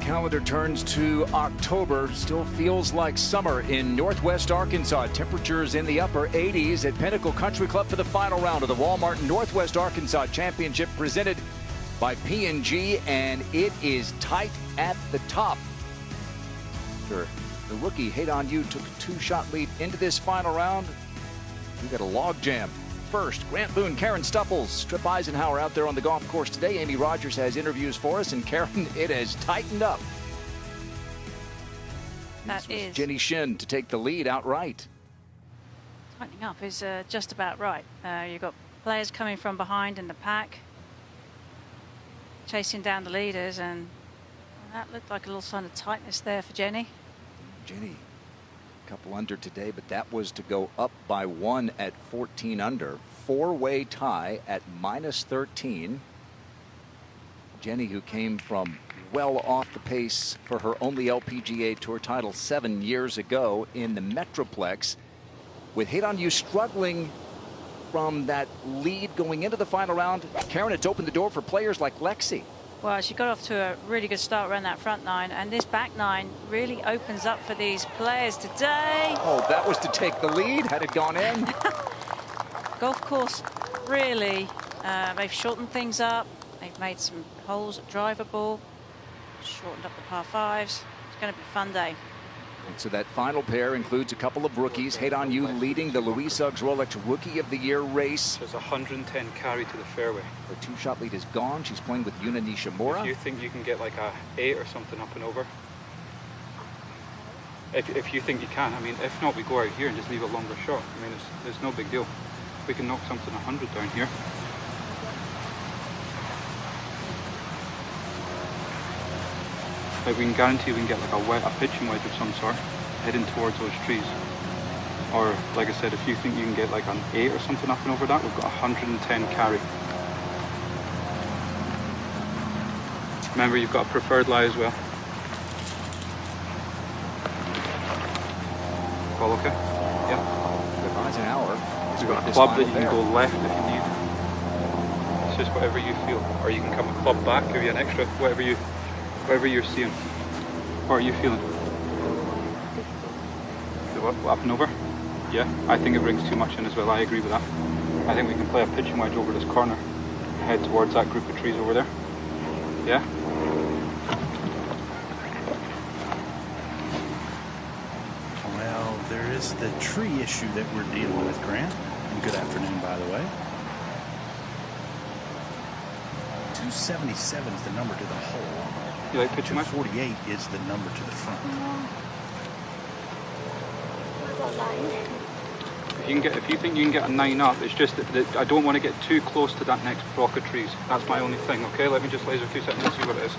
calendar turns to October, still feels like summer in Northwest Arkansas. Temperatures in the upper 80s at Pinnacle Country Club for the final round of the Walmart Northwest Arkansas Championship presented by P&G, and it is tight at the top. Sure, the rookie Haydon Yu took a 2-shot lead into this final round. We got a log jam. First, Grant Boone, Karen Stupples, Trip Eisenhower out there on the golf course today. Amy Rogers has interviews for us, and Karen, it has tightened up. That is Jenny Shin to take the lead outright. tightening up is just about right. You've got players coming from behind in the pack, chasing down the leaders, and that looked like a little sign of tightness there for Jenny. Jenny, a couple under today, but that was to go up by 1 at 14 under. 4-way tie at -13. Jenny, who came from well off the pace for her only LPGA Tour title 7 years ago in the Metroplex, with Haydon Yu struggling from that lead going into the final round. Karen, it's opened the door for players like Lexi. Well, she got off to a really good start around that front nine, and this back nine really opens up for these players today. Oh, that was to take the lead. Had it gone in. Golf course, really, they've shortened things up. They've made some holes drivable, shortened up the par fives. It's going to be a fun day. And so that final pair includes a couple of rookies. Haydon Yu leading the Louise Suggs Rolex Rookie of the Year race. There's 110 carry to the fairway. Her 2-shot lead is gone. She's playing with Yuna Nishimura. If you think you can get like a 8 or something up and over, if you think you can, I mean, if not, we go out here and just leave a longer shot. I mean, it's no big deal. We can knock something 100 down here. Like, we can guarantee we can get like a pitching wedge of some sort heading towards those trees. Or, like I said, if you think you can get like an 8 or something up and over that, we've got 110 carry. Remember, you've got a preferred lie as well. All okay? Yeah. With Eisenhower. You've got a club that you can go left if you need. It's just whatever you feel. Or you can come a club back, give you an extra, whatever you're seeing. What are you feeling? What, up and over? Yeah, I think it brings too much in as well. I agree with that. I think we can play a pitching wedge over this corner, head towards that group of trees over there. Yeah? Well, there is the tree issue that we're dealing with, Grant. And good afternoon, by the way. 277 is the number to the hole. You like pitching wedge? 248 is the number to the front. If you think you can get a 9 up, it's just that I don't want to get too close to that next block of trees. That's my only thing, okay? Let me just laser 2 seconds and see what it is.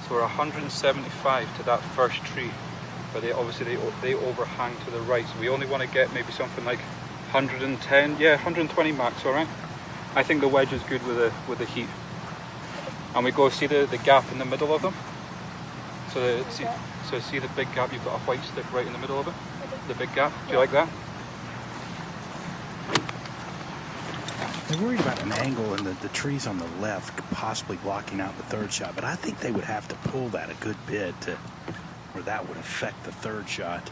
So we're 175 to that first tree, but they overhang to the right. So we only want to get maybe something like 110, yeah, 120 max, all right? I think the wedge is good with the heat. And we go see the gap in the middle of them. So see the big gap, you've got a white stick right in the middle of it? The big gap, do you like that? They're worried about an angle and the trees on the left possibly blocking out the third shot, but I think they would have to pull that a good bit to where that would affect the third shot.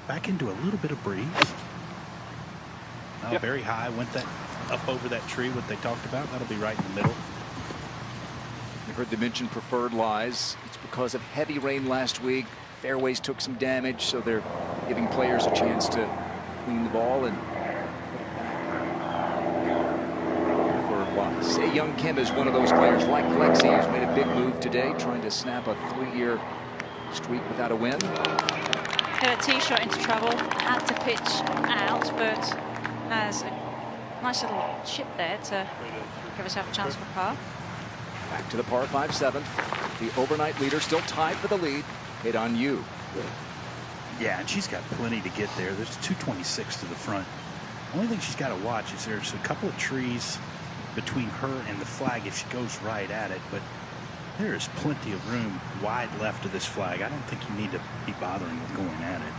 Back into a little bit of breeze. Oh, yep. Very high, went that up over that tree, what they talked about. That'll be right in the middle. You heard them mention preferred lies. It's because of heavy rain last week. Fairways took some damage, so they're giving players a chance to clean the ball and preferred lies. Say Young Kim is one of those players like Lexi, who's made a big move today, trying to snap a 3-year streak without a win. Got a tee shot into trouble, had to pitch out, but has a nice little chip there to give herself a chance for par. Back to the par 5 7th. The overnight leader still tied for the lead. Haydon Yu. Yeah, and she's got plenty to get there. There's 226 to the front. The only thing she's got to watch is there's a couple of trees between her and the flag if she goes right at it, but there is plenty of room wide left of this flag. I don't think you need to be bothering with going at it.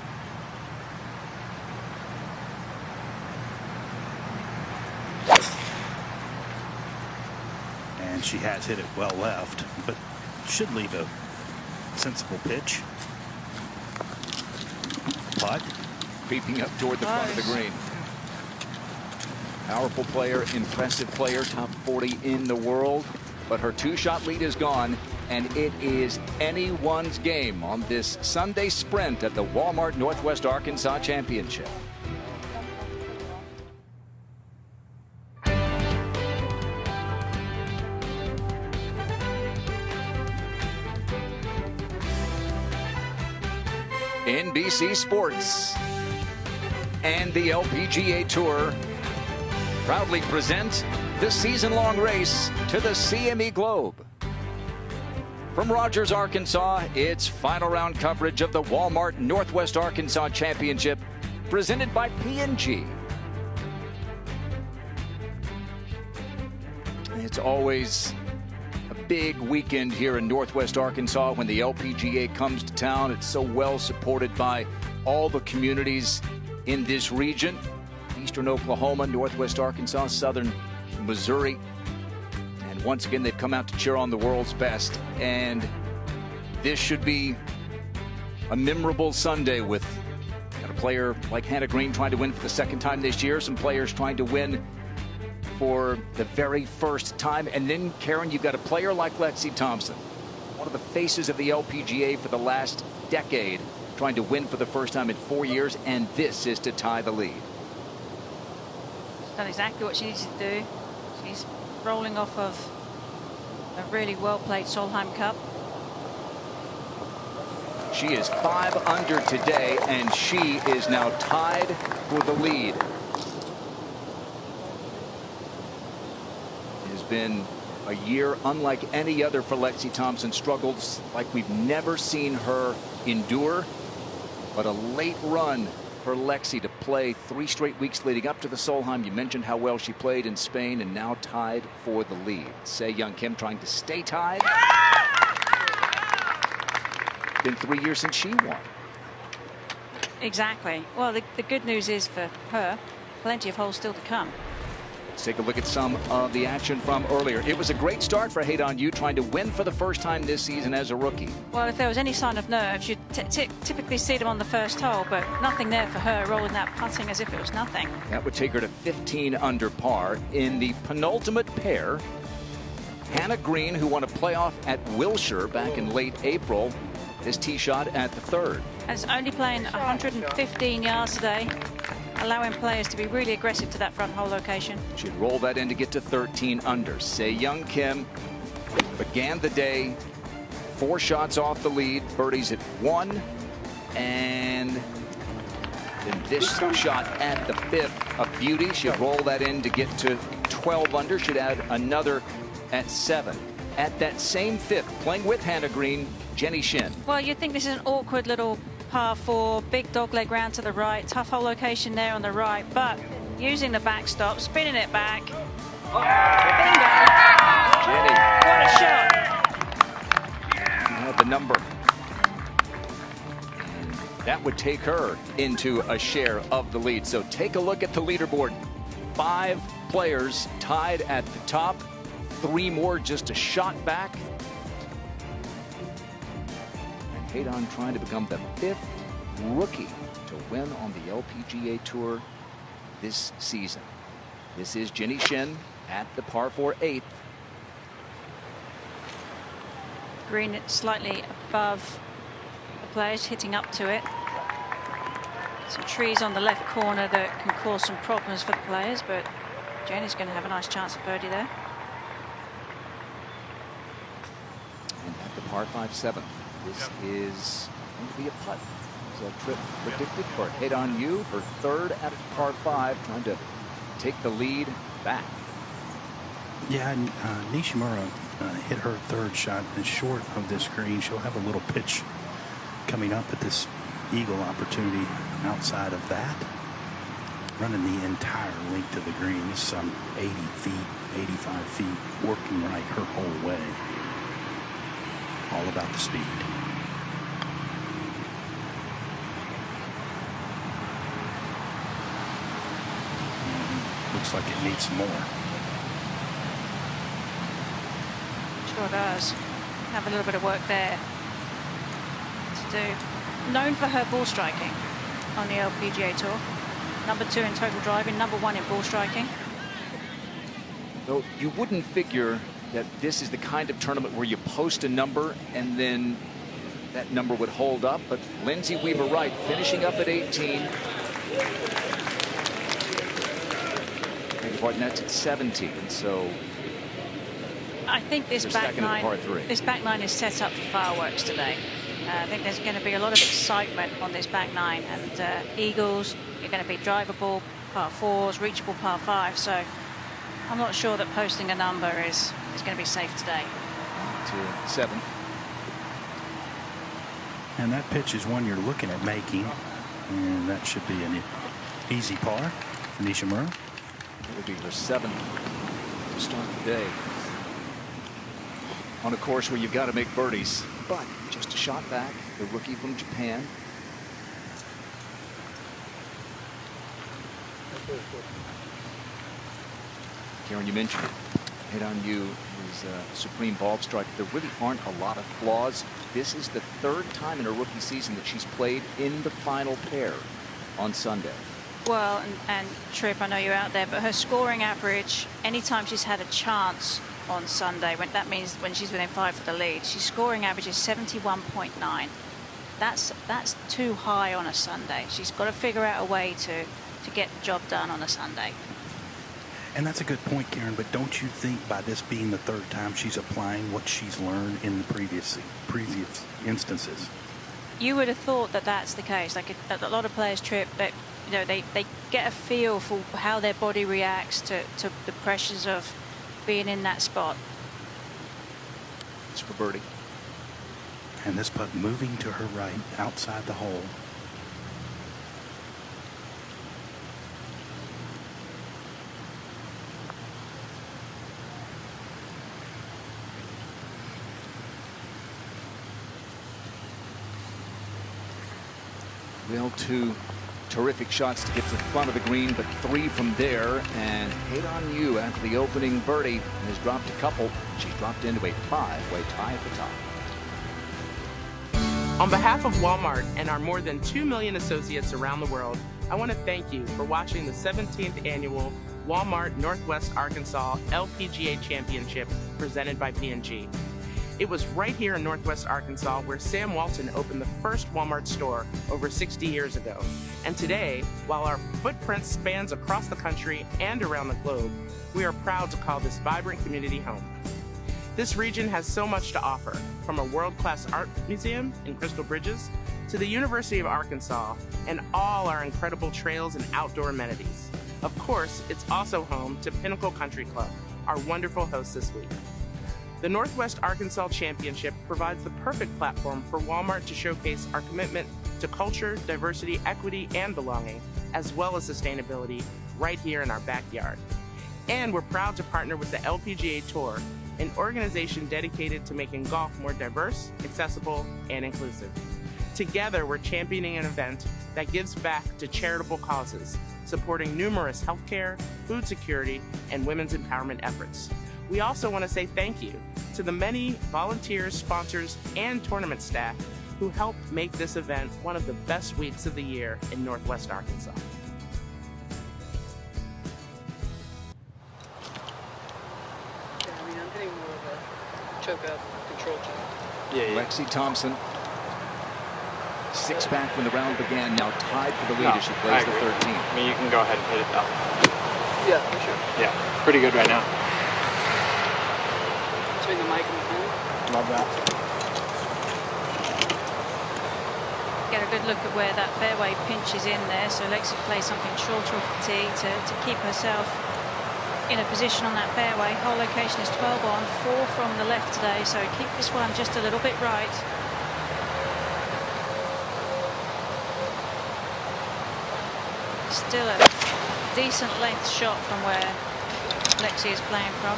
And she has hit it well left, but should leave a sensible pitch. Putt. Creeping up toward the front of the green. Powerful player, impressive player, top 40 in the world. But her 2-shot lead is gone, and it is anyone's game on this Sunday sprint at the Walmart Northwest Arkansas Championship. NBC Sports and the LPGA Tour proudly present the season-long race to the CME Globe. From Rogers, Arkansas, it's final round coverage of the Walmart Northwest Arkansas Championship, presented by P&G. It's always a big weekend here in Northwest Arkansas when the LPGA comes to town. It's so well supported by all the communities in this region. Eastern Oklahoma, Northwest Arkansas, Southern Missouri. And once again, they've come out to cheer on the world's best. And this should be a memorable Sunday with a player like Hannah Green trying to win for the second time this year. Some players trying to win for the very first time. And then, Karen, you've got a player like Lexi Thompson, one of the faces of the LPGA for the last decade, trying to win for the first time in 4 years. And this is to tie the lead. Done exactly what she needed to do. She's rolling off of a really well-played Solheim Cup. She is 5 under today, and she is now tied for the lead. It has been a year unlike any other for Lexi Thompson. Struggles like we've never seen her endure, but a late run for Lexi to play 3 straight weeks leading up to the Solheim. You mentioned how well she played in Spain, and now tied for the lead. Se-Young Kim trying to stay tied. Been 3 years since she won. Exactly. Well, the good news is for her, plenty of holes still to come. Let's take a look at some of the action from earlier. It was a great start for Haydon Yu, trying to win for the first time this season as a rookie. Well, if there was any sign of nerves, you'd typically see them on the first hole, but nothing there for her, rolling that putting as if it was nothing. That would take her to 15 under par. In the penultimate pair, Hannah Green, who won a playoff at Wilshire back in late April, this tee shot at the 3rd. And it's only playing 115 yards today, allowing players to be really aggressive to that front hole location. She'd roll that in to get to 13 under. Se-Young Kim began the day 4 shots off the lead, birdies at 1, and then this shot at the 5th, a beauty. She'd roll that in to get to 12 under. She'd add another at 7. At that same 5th, playing with Hannah Green, Jenny Shin. Well, you'd think this is an awkward little par 4, big dogleg round to the right, tough hole location there on the right, but using the backstop, spinning it back. Bingo! Jenny. What a shot! She had the number. And that would take her into a share of the lead. So take a look at the leaderboard. 5 players tied at the top, 3 more just a shot back. Haydon trying to become the 5th rookie to win on the LPGA Tour this season. This is Jenny Shin at the par 4 8th. Green slightly above the players, hitting up to it. Some trees on the left corner that can cause some problems for the players, but Jenny's going to have a nice chance of birdie there. And at the par 5 7th. This is going to be a putt. So a trip predicted for Haydon Yu, her 3rd at par 5, trying to take the lead back. Yeah, and Nishimura hit her 3rd shot and short of this green. She'll have a little pitch coming up at this eagle opportunity outside of that. Running the entire length of the green. This is some 80 feet, 85 feet, working right her whole way. All about the speed. Looks like it needs some more. Sure does. Have a little bit of work there to do. Known for her ball striking on the LPGA Tour. #2 in total driving, #1 in ball striking. So you wouldn't figure that this is the kind of tournament where you post a number and then that number would hold up, but Lindsay Weaver-Wright finishing up at 18. Beg your pardon, that's at 17. So I think this back nine is set up for fireworks today. I think there's going to be a lot of excitement on this back nine, and eagles are going to be drivable par 4s, reachable par 5. So I'm not sure that posting a number is going to be safe today. To 7. And that pitch is one you're looking at making, and that should be an easy par for Nishimura. It will be her 7th to start the day. On a course where you've got to make birdies, but just a shot back, the rookie from Japan. Karen, you mentioned it. Hit on you is supreme ball strike. There really aren't a lot of flaws. This is the 3rd time in her rookie season that she's played in the final pair on Sunday. Well, and Tripp, I know you're out there, but her scoring average, anytime she's had a chance on Sunday, that means when she's within 5 for the lead, she's scoring average is 71.9. That's too high on a Sunday. She's got to figure out a way to get the job done on a Sunday. And that's a good point, Karen, but don't you think by this being the 3rd time she's applying what she's learned in the previous instances? You would have thought that that's the case. Like a lot of players, Tripp, that they get a feel for how their body reacts to the pressures of being in that spot. It's for birdie. And this putt moving to her right outside the hole. Well, 2 terrific shots to get to the front of the green, but 3 from there, and hit on you after the opening birdie has dropped a couple. She's dropped into a 5-way tie at the top. On behalf of Walmart and our more than 2 million associates around the world, I want to thank you for watching the 17th annual Walmart Northwest Arkansas LPGA Championship presented by P&G. It was right here in Northwest Arkansas where Sam Walton opened the first Walmart store over 60 years ago. And today, while our footprint spans across the country and around the globe, we are proud to call this vibrant community home. This region has so much to offer, from a world-class art museum in Crystal Bridges to the University of Arkansas and all our incredible trails and outdoor amenities. Of course, it's also home to Pinnacle Country Club, our wonderful host this week. The Northwest Arkansas Championship provides the perfect platform for Walmart to showcase our commitment to culture, diversity, equity, and belonging, as well as sustainability, right here in our backyard. And we're proud to partner with the LPGA Tour, an organization dedicated to making golf more diverse, accessible, and inclusive. Together, we're championing an event that gives back to charitable causes, supporting numerous healthcare, food security, and women's empowerment efforts. We also want to say thank you to the many volunteers, sponsors, and tournament staff who helped make this event one of the best weeks of the year in Northwest Arkansas. Yeah, I mean, I'm hitting more of a choke up control job. Yeah. Lexi Thompson, 6 back when the round began, now tied for the lead as she plays the 13th. I mean, you can go ahead and hit it though. Yeah, for sure. Yeah, pretty good right now. Between the mic and the phone. Love that. Get a good look at where that fairway pinches in there. So Lexi plays something shorter off the tee to keep herself in a position on that fairway. Hole location is 12 on, 4 from the left today. So keep this one just a little bit right. Still a decent length shot from where Lexi is playing from.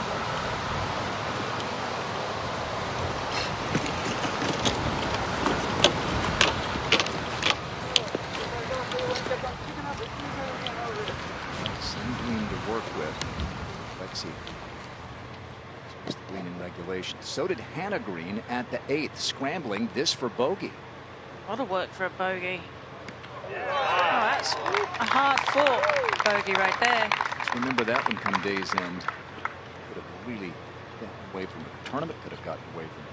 Same green to work with. Lexi There's the green in regulation. So did Hannah Green at the 8th, scrambling this for bogey. A lot of work for a bogey. Oh, that's a hard-fought bogey right there. Just remember that one come day's end. Could have really gotten away from the tournament. Could have gotten away from it.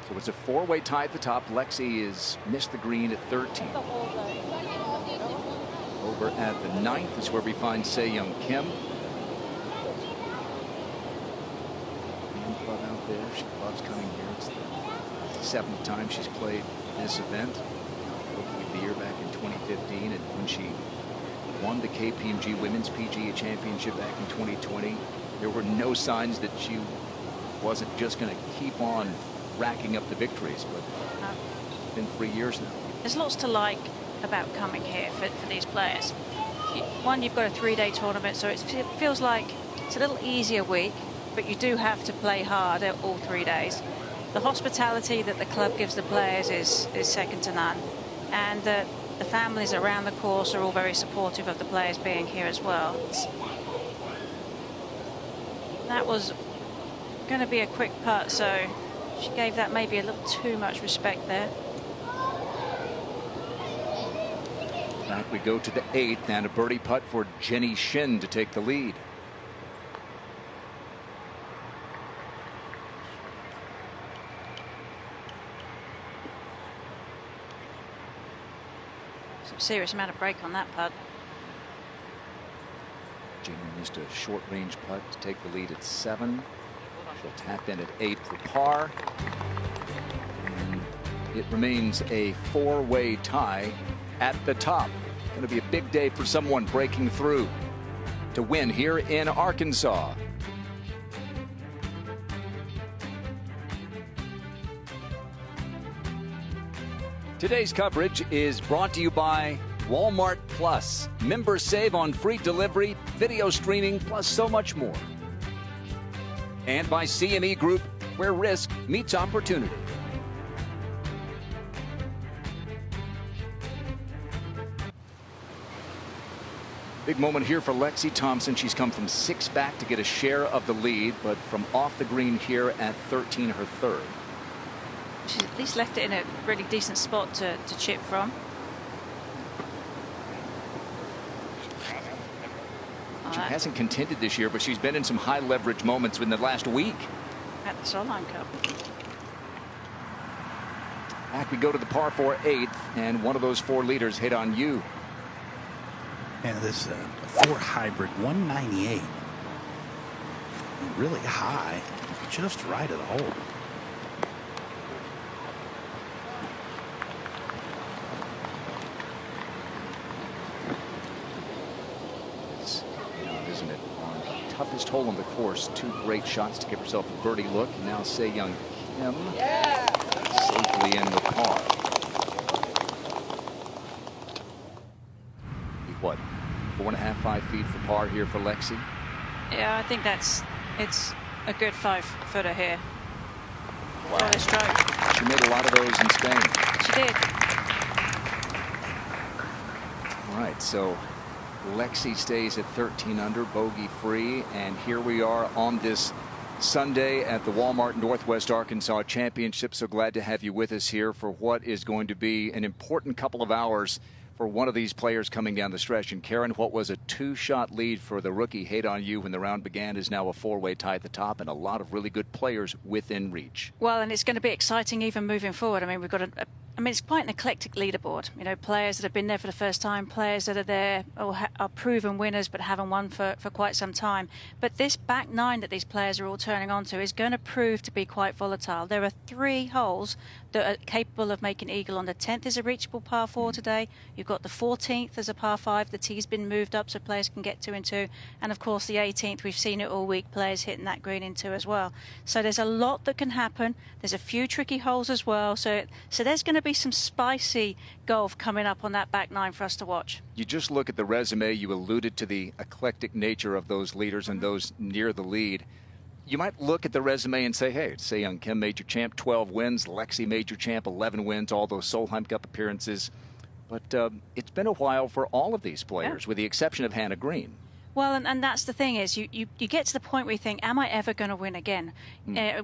So it's a 4-way tie at the top. Lexi has missed the green at 13. Over at the 9th is where we find Se-Young Kim. Fan club out there. She loves coming here. It's the 7th time she's played this event. Rookie of the Year back in 2015, and when she won the KPMG Women's PGA Championship back in 2020, there were no signs that she wasn't just going to keep on racking up the victories, but it's been 3 years now. There's lots to like about coming here for these players. One, you've got a 3-day tournament, so it feels like it's a little easier week, but you do have to play hard all 3 days. The hospitality that the club gives the players is second to none, and the families around the course are all very supportive of the players being here as well. That was going to be a quick putt, so she gave that maybe a little too much respect there. Back we go to the 8th, and a birdie putt for Jenny Shin to take the lead. Some serious amount of break on that putt. Jenny missed a short range putt to take the lead at 7. She'll tap in at 8 for par. And it remains a 4-way tie at the top. Going to be a big day for someone breaking through to win here in Arkansas. Today's coverage is brought to you by Walmart Plus. Members save on free delivery, video streaming, plus so much more. And by CME Group, where risk meets opportunity. Big moment here for Lexi Thompson. She's come from 6 back to get a share of the lead, but from off the green here at 13, her 3rd. She's at least left it in a really decent spot to chip from. She hasn't contended this year, but she's been in some high leverage moments in the last week. At the Solheim Cup. Back we go to the par 4 8th, and one of those 4 leaders hit on you. And this 4 hybrid 198. Really high, just right of the hole. Isn't it? On the toughest hole on the course, 2 great shots to give herself a birdie look. Now Se-Young Kim safely in the par. What, 4.5, 5 feet for par here for Lexi? Yeah, I think it's a good 5-footer here. Wow. What a stroke. She made a lot of those in Spain. She did. All right, so Lexi stays at 13 under, bogey free, and here we are on this Sunday at the Walmart Northwest Arkansas Championship. So glad to have you with us here for what is going to be an important couple of hours for one of these players coming down the stretch. And Karen, what was a 2-shot lead for the rookie Hate On You when the round began is now a 4-way tie at the top, and a lot of really good players within reach. Well, and it's going to be exciting even moving forward. I mean, we've got I mean, it's quite an eclectic leaderboard. You know, players that have been there for the first time, players that are there or are proven winners but haven't won for quite some time. But this back 9 that these players are all turning onto is going to prove to be quite volatile. There are 3 holes that are capable of making eagle on. The 10th is a reachable par 4 today. You've got the 14th as a par 5. The tee's been moved up so players can get 2 and 2. And of course the 18th, we've seen it all week, players hitting that green in 2 as well. So there's a lot that can happen. There's a few tricky holes as well. So there's going to be some spicy golf coming up on that back 9 for us to watch. You just look at the resume. You alluded to the eclectic nature of those leaders and those near the lead. You might look at the resume and say, hey, Se-Young Kim, major champ, 12 wins. Lexi, major champ, 11 wins, all those Solheim Cup appearances. But it's been a while for all of these players, with the exception of Hannah Green. Well, and that's the thing is you get to the point where you think, am I ever going to win again?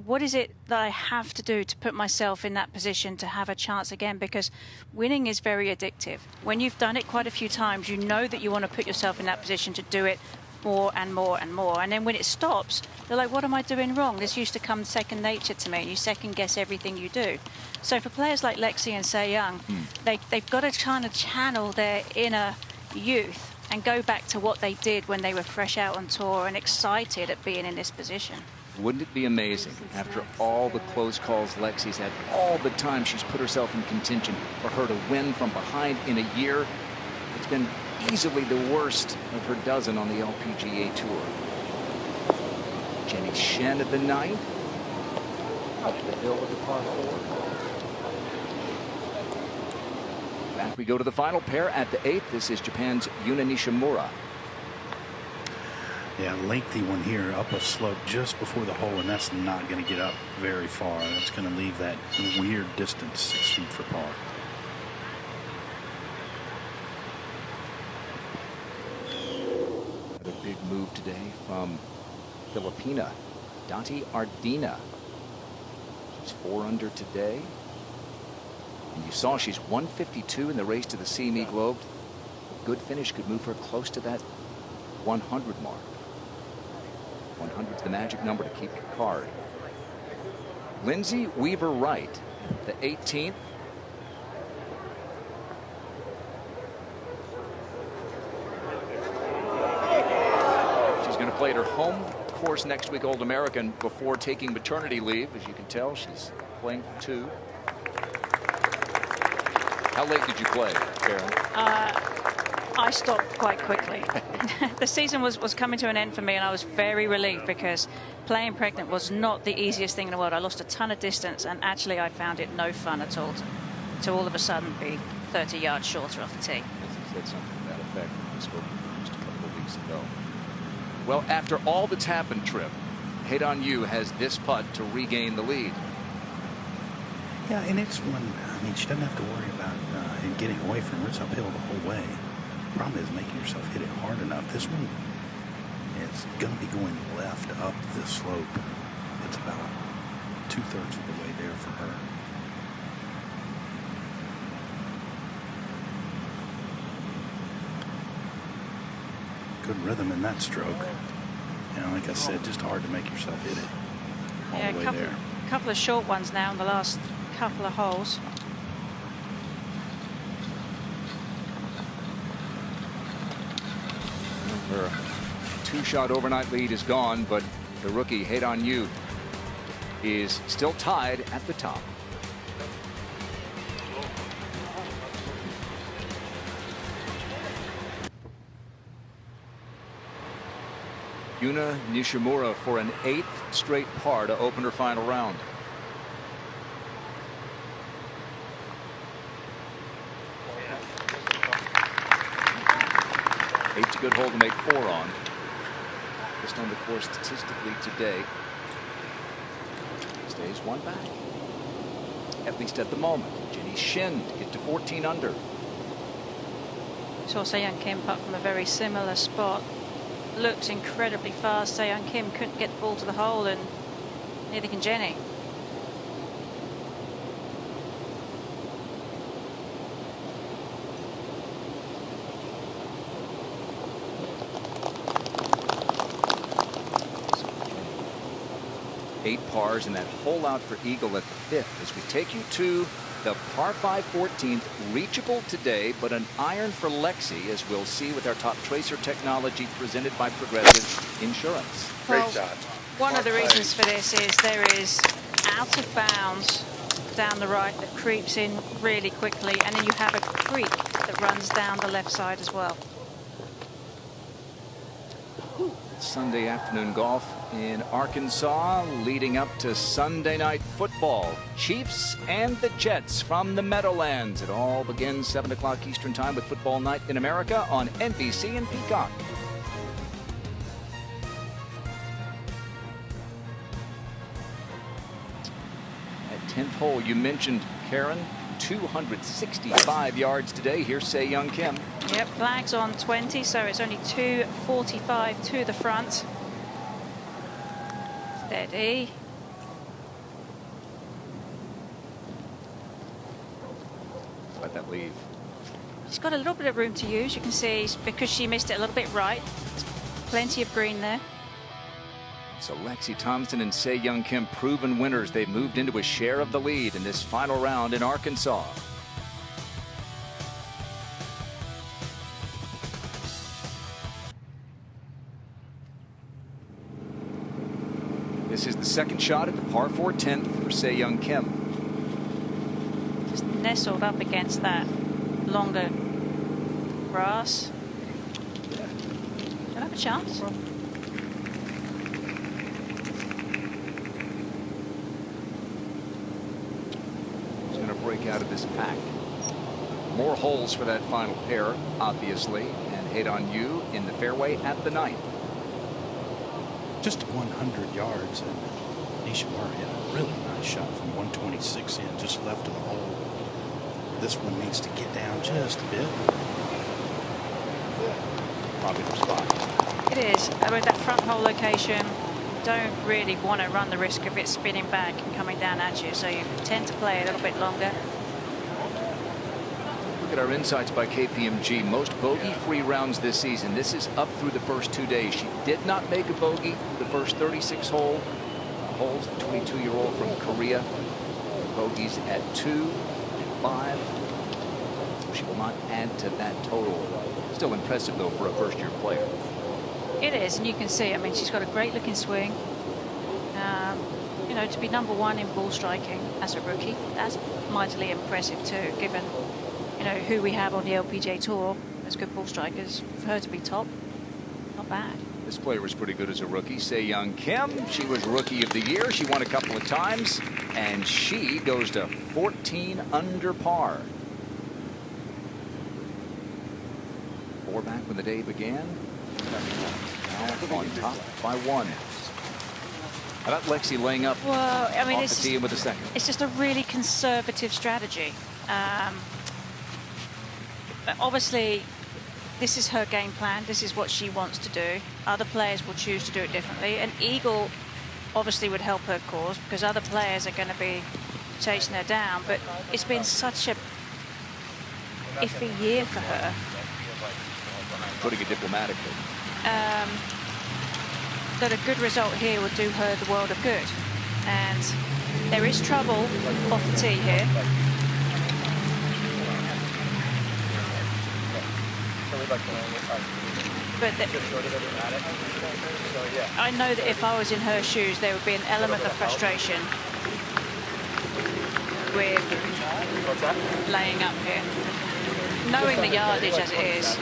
What is it that I have to do to put myself in that position to have a chance again? Because winning is very addictive. When you've done it quite a few times, you know that you want to put yourself in that position to do it more and more and more. And then when it stops, they're like, what am I doing wrong? This used to come second nature to me. You second guess everything you do. So for players like Lexi and Se Young, they've got to kind of channel their inner youth and go back to what they did when they were fresh out on tour and excited at being in this position. Wouldn't it be amazing, after all the close calls Lexi's had, all the time she's put herself in contention, for her to win from behind in a year? It's been easily the worst of her dozen on the LPGA Tour. Jenny Shen at the 9th. Up the hill with the par 4. Back we go to the final pair at the 8th. This is Japan's Yuna Nishimura. Yeah, lengthy one here, up a slope just before the hole, and that's not going to get up very far. That's going to leave that weird distance, 6 feet for par. Another big move today from Filipina, Dati Ardina. She's 4 under today. And you saw she's 152 in the race to the CME Globe. A good finish could move her close to that 100 mark. 100 is the magic number to keep your card. Lindsay Weaver-Wright, the 18th. She's going to play at her home course next week, Old American, before taking maternity leave. As you can tell, she's playing for 2. How late did you play, Karen? I stopped quite quickly. The season was coming to an end for me, and I was very relieved because playing pregnant was not the easiest thing in the world. I lost a ton of distance, and actually I found it no fun at all to all of a sudden be 30 yards shorter off the tee. As you said something to that effect. We spoke just a couple of weeks ago. Well, after all that's happened, Trip, Hate On You has this putt to regain the lead. Yeah, and it's one, I mean, she doesn't have to worry about getting away from her. It's uphill the whole way. The problem is making yourself hit it hard enough. This one is going to be going left up the slope. It's about 2/3 of the way there for her. Good rhythm in that stroke. And like I said, just hard to make yourself hit it all the way there. A couple of short ones now in the last couple of holes. Her 2-shot overnight lead is gone, but the rookie Hate On You is still tied at the top. Yuna Nishimura for an 8th straight par to open her final round. Eight's a good hole to make 4 on. Just on the course statistically today. Stays 1 back. At least at the moment. Jenny Shin to get to 14 under. Saw Se Young Kim putt from a very similar spot. Looked incredibly fast. Se Young Kim couldn't get the ball to the hole, and neither can Jenny. Eight pars and that hole out for eagle at the 5th as we take you to the par 5 14th, reachable today, but an iron for Lexi, as we'll see with our top tracer technology presented by Progressive Insurance. Well, one of the reasons for this is there is out of bounds down the right that creeps in really quickly, and then you have a creek that runs down the left side as well. Sunday afternoon golf in Arkansas, leading up to Sunday night football. Chiefs and the Jets from the Meadowlands. It all begins 7 o'clock Eastern Time with Football Night in America on NBC and Peacock. At 10th hole, you mentioned, Karen, 265 yards today. Here's Se-Young Kim. Yep, flags on 20, so it's only 245 to the front. Steady. Let that leave. She's got a little bit of room to use. You can see because she missed it a little bit right. There's plenty of green there. So Lexi Thompson and Se-Young Kim, proven winners. They've moved into a share of the lead in this final round in Arkansas. This is the second shot at the par 4 10th for Se-Young Kim. Just nestled up against that longer grass. Don't have a chance. Break out of this pack. More holes for that final pair, obviously, and hit on you in the fairway at the 9th. Just 100 yards, and Nishimura hit a really nice shot from 126 in, just left of the hole. This one needs to get down just a bit. Probably the spot. It is. With that front hole location, don't really want to run the risk of it spinning back and coming down at you, so you tend to play a little bit longer. Look at our insights by KPMG. Most bogey-free rounds this season. This is up through the first 2 days. She did not make a bogey the first 36 holes. The 22-year-old from Korea. Bogeys at 2 and 5. So she will not add to that total. Still impressive, though, for a first-year player. It is, and you can see, I mean, she's got a great looking swing. You know, to be #1 in ball striking as a rookie, that's mightily impressive too, given, you know, who we have on the LPGA Tour as good ball strikers. For her to be top, not bad. This player was pretty good as a rookie. Se-Young Kim, she was Rookie of the Year. She won a couple of times, and she goes to 14 under par. 4 back when the day began. Now on top by 1. How about Lexi laying up Well, I mean, off the tee with a second? It's just a really conservative strategy. But obviously, this is her game plan. This is what she wants to do. Other players will choose to do it differently. An eagle obviously would help her cause because other players are going to be chasing her down. But it's been such a iffy year for her. Putting it diplomatically. That a good result here would do her the world of good. And there is trouble off the tee here. But I know that if I was in her shoes, there would be an element of frustration with laying up here. Knowing the yardage as it is,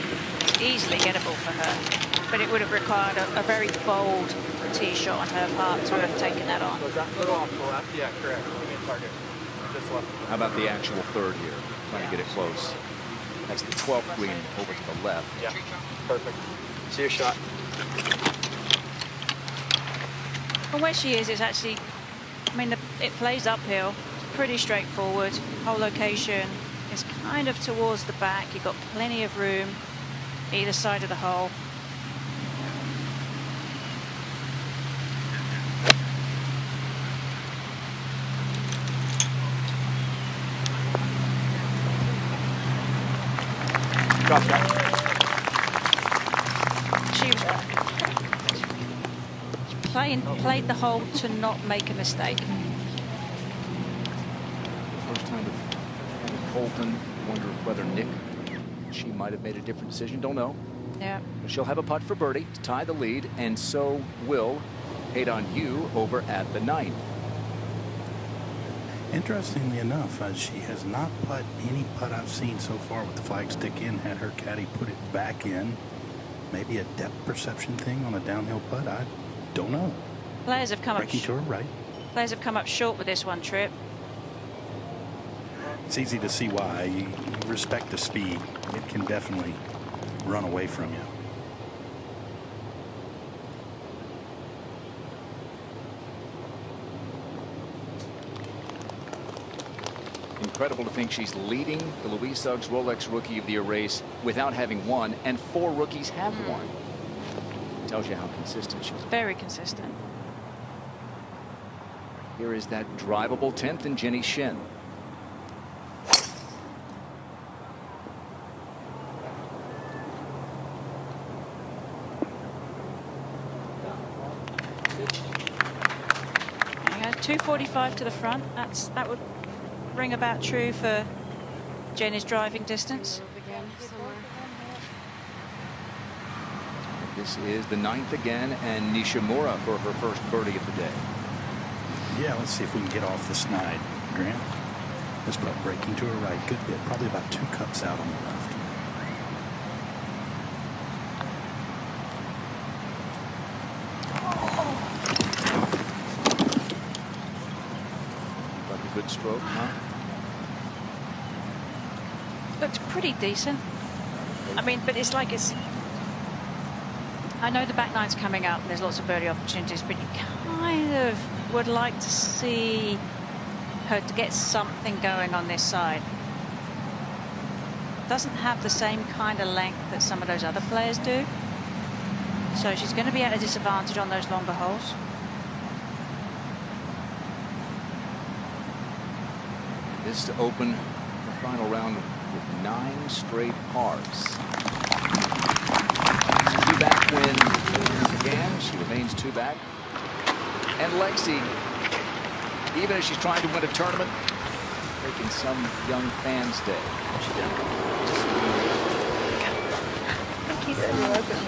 easily gettable for her. But it would have required a very bold tee shot on her part to have taken that on. Yeah, correct. How about the actual third here? Trying to get it close. That's the 12th green over to the left. Yeah, perfect. See your shot. From where she is, it's actually, I mean, it plays uphill. It's pretty straightforward. Whole location is kind of towards the back. You've got plenty of room either side of the hole. Drop that. She played the hole to not make a mistake. First time with Colton. Wonder whether Nick, she might have made a different decision. Don't know. Yeah. But she'll have a putt for birdie to tie the lead, and so will Hate on You over at the 9th. Interestingly enough, she has not put any putt I've seen so far with the flagstick in, had her caddy put it back in. Maybe a depth perception thing on a downhill putt. I don't know. Players have come up. Breaking tour, right? Players have come up short with this one, Trip. It's easy to see why. You respect the speed. It can definitely run away from you. incredible to think she's leading the Louise Suggs Rolex Rookie of the Year race without having won, and 4 rookies have won. Tells you how consistent she is. Very consistent. Here is that drivable 10th and Jenny Shin. There you go, 245 to the front. That would ring about true for Jenny's driving distance. This is the 9th again, and Nishimura for her first birdie of the day. Yeah, let's see if we can get off the snide, Grant. This putt breaking to her right, good bit, probably about 2 cups out on the left. Like a good stroke, huh? Looks pretty decent. I mean, but it's like I know the back nine's coming up and there's lots of birdie opportunities, but you kind of would like to see her to get something going on this side. Doesn't have the same kind of length that some of those other players do. So she's going to be at a disadvantage on those longer holes. This to open the final round with 9 straight pars. 2 back win again. She remains 2 back. And Lexi, even as she's trying to win a tournament, making some young fans' day. Thank you. You're welcome.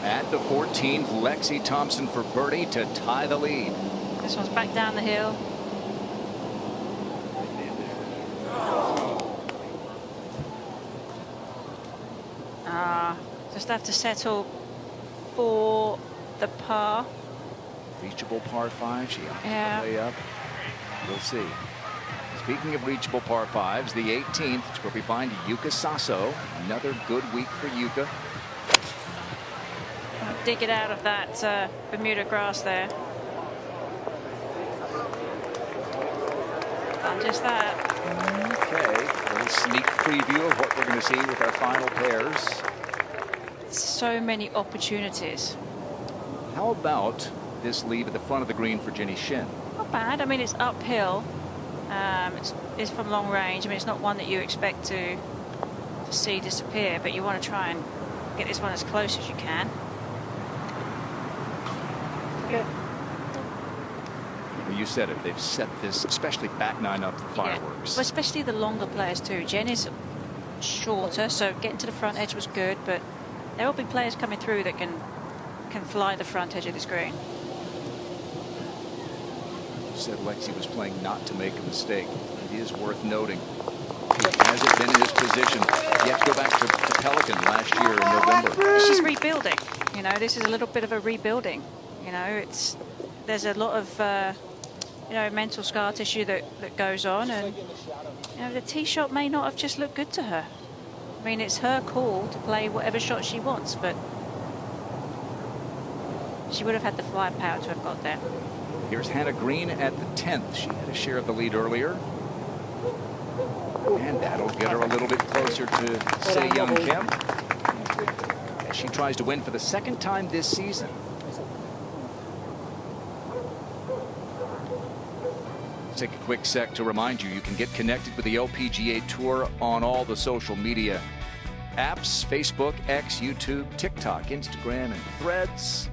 At the 14th, Lexi Thompson for birdie to tie the lead. This one's back down the hill. Just have to settle for the par. Reachable par 5. She opts Yeah. the way up. We'll see. Speaking of reachable par 5s, the 18th is where we find Yuka Sasso. Another good week for Yuka. Dig it out of that Bermuda grass there. And just that. Okay, a little sneak preview of what we're going to see with our final pairs. So many opportunities. How about this lead at the front of the green for Jenny Shin? Not bad. I mean, it's uphill. It's from long range. I mean, it's not one that you expect to see disappear, but you want to try and get this one as close as you can. Good. You said it. They've set this, especially back 9 up for fireworks. Well, especially the longer players too. Jen is shorter, so getting to the front edge was good, but there will be players coming through that can fly the front edge of this green. You said Lexi was playing not to make a mistake. It is worth noting. He hasn't been in this position. You have to go back to Pelican last year in November. She's rebuilding. You know, this is a little bit of a rebuilding. You know, there's a lot of mental scar tissue that goes on, and the tee shot may not have just looked good to her. I mean, it's her call to play whatever shot she wants, but she would have had the firepower to have got there. Here's Hannah Green at the 10th. She had a share of the lead earlier. And that'll get her a little bit closer to Se-Young Kim as she tries to win for the 2nd time this season. Take a quick sec to remind you can get connected with the LPGA Tour on all the social media apps: Facebook, X, YouTube, TikTok, Instagram, and Threads.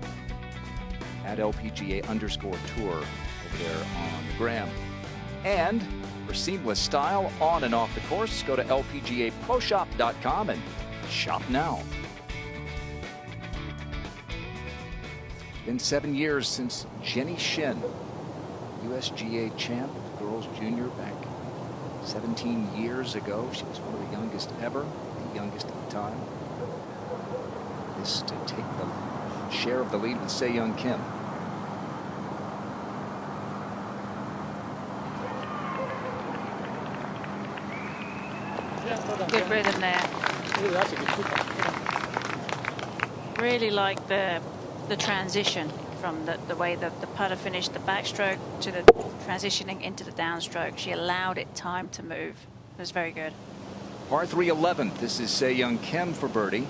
At LPGA_Tour over there on the gram. And for seamless style on and off the course, go to LPGAProShop.com and shop now. It's been 7 years since Jenny Shin, USGA champ, girls junior, back 17 years ago. She was one of the youngest ever, the youngest at the time. This to take the share of the lead with Se-Young Kim. Good rhythm there. Really like the transition from the way the putter finished the backstroke to the transitioning into the downstroke. She allowed it time to move. It was very good. Par 3 11th. This is Se-Young Kim for birdie.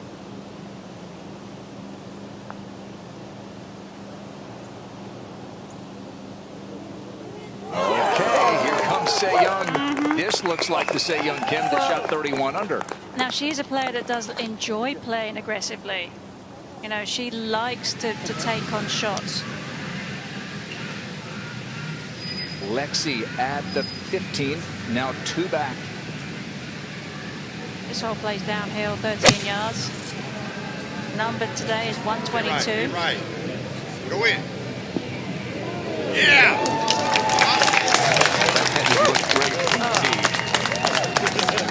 Okay, here comes Se-Young. This looks like the Se-Young Kim that shot 31 under. Now, she's a player that does enjoy playing aggressively. You know, she likes to take on shots. Lexi at the 15th, now 2 back. This hole plays downhill 13 yards. Number today is 122. Right. Go in. Yeah.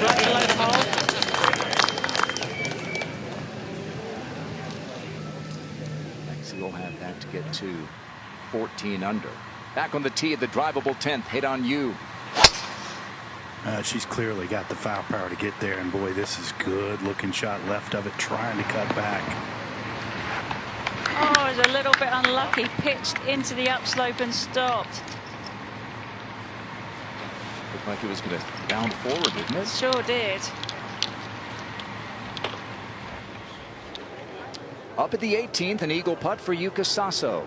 Right below the hole. Lexi will have that to get to 14 under. Back on the tee at the drivable 10th. Hit on you. She's clearly got the foul power to get there, and boy, this is good looking shot left of it, trying to cut back. Oh, it was a little bit unlucky. Pitched into the upslope and stopped. Looked like it was going to bound forward, didn't it? Sure did. Up at the 18th, an eagle putt for Yuka Sasso.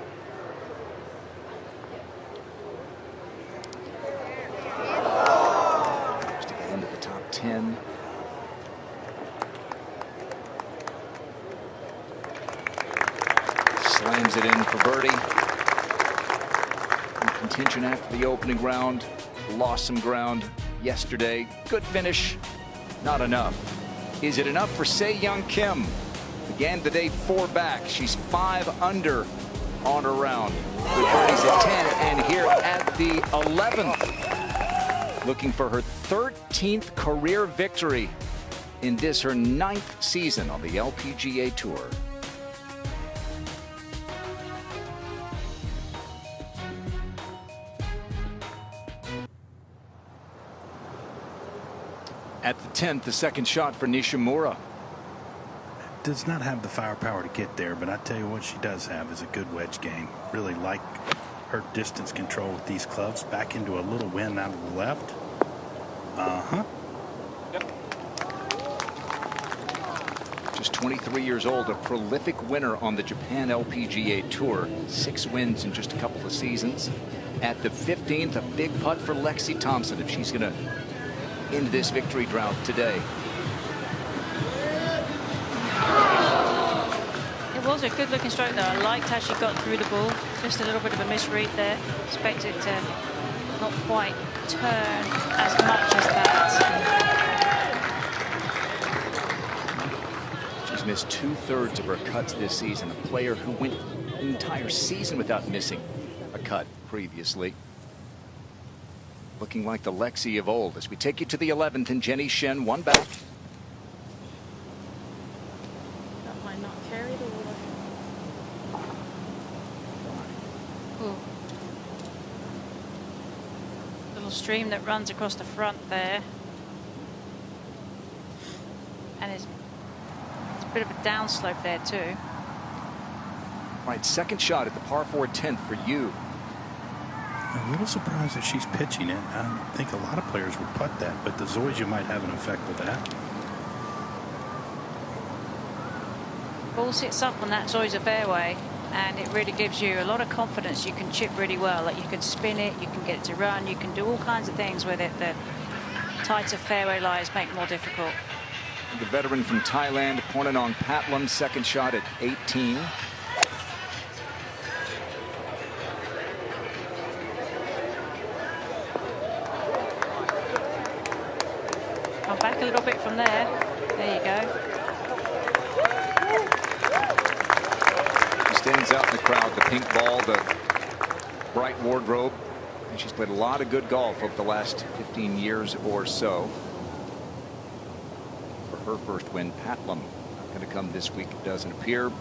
Just to get into the top 10. Slams it in for birdie. In contention after the opening round. Lost some ground yesterday. Good finish. Not enough. Is it enough for Se-Young Kim? Began the day 4 back. She's 5 under on her round. With birdies at 10 and here at the 11th. Looking for her 13th career victory in this, her 9th season on the LPGA Tour. At the 10th, the second shot for Nishimura. Does not have the firepower to get there, but I tell you what she does have is a good wedge game. Really like her distance control with these clubs. Back into a little wind out of the left. Yep. Just 23 years old, a prolific winner on the Japan LPGA Tour. 6 wins in just a couple of seasons. At the 15th, a big putt for Lexi Thompson if she's going to end this victory drought today. It was a good looking stroke though. I liked how she got through the ball. Just a little bit of a misread there. Expected to not quite turn as much as that. She's missed 2/3 of her cuts this season. A player who went an entire season without missing a cut previously. Looking like the Lexi of old as we take you to the 11th and Jenny Shen 1 back. That might not carry the water. Ooh. Little stream that runs across the front there. And it's a bit of a downslope there too. Right, second shot at the par 4 10th for you. I'm a little surprised that she's pitching it. I think a lot of players would putt that, but the Zoysia might have an effect with that. Ball sits up on that Zoysia fairway, and it really gives you a lot of confidence. You can chip really well. Like you can spin it, you can get it to run, you can do all kinds of things with it that tighter fairway lies make more difficult. The veteran from Thailand, Pornanong Patlam, second shot at 18. Come back a little bit from there. There you go. She stands out in the crowd, the pink ball, the bright wardrobe. And she's played a lot of good golf over the last 15 years or so. For her first win, Patlam going to come this week, it doesn't appear.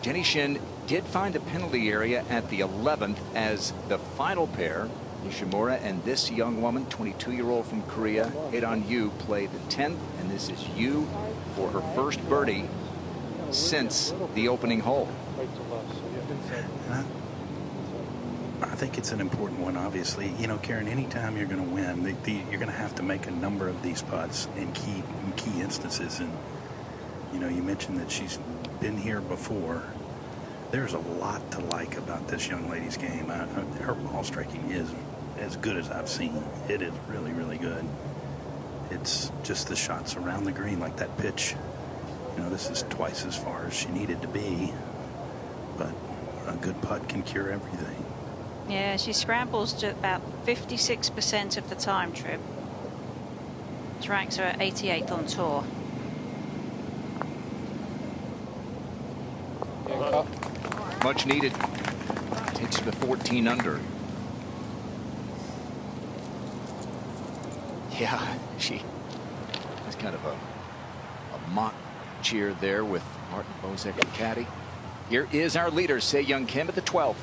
Jenny Shin did find the penalty area at the 11th as the final pair. Nishimura and this young woman, 22-year-old from Korea, Hit on You, play the 10th, and this is You for her first birdie since the opening hole. Right to left, so yeah. And I think it's an important one, obviously. You know, Karen, anytime you're going to win, you're going to have to make a number of these putts in key instances. And, you know, you mentioned that she's been here before. There's a lot to like about this young lady's game. Her ball striking is as good as I've seen. It is really, really good. It's just the shots around the green, like that pitch. You know, this is twice as far as she needed to be, but a good putt can cure everything. Yeah, she scrambles to about 56% of the time, Trip. Which ranks her at 88th on tour. Much needed. Takes her to 14 under. Yeah, she has kind of a mock cheer there with Martin Bozek and caddy. Here is our leader, Se-Young Kim, at the 12th.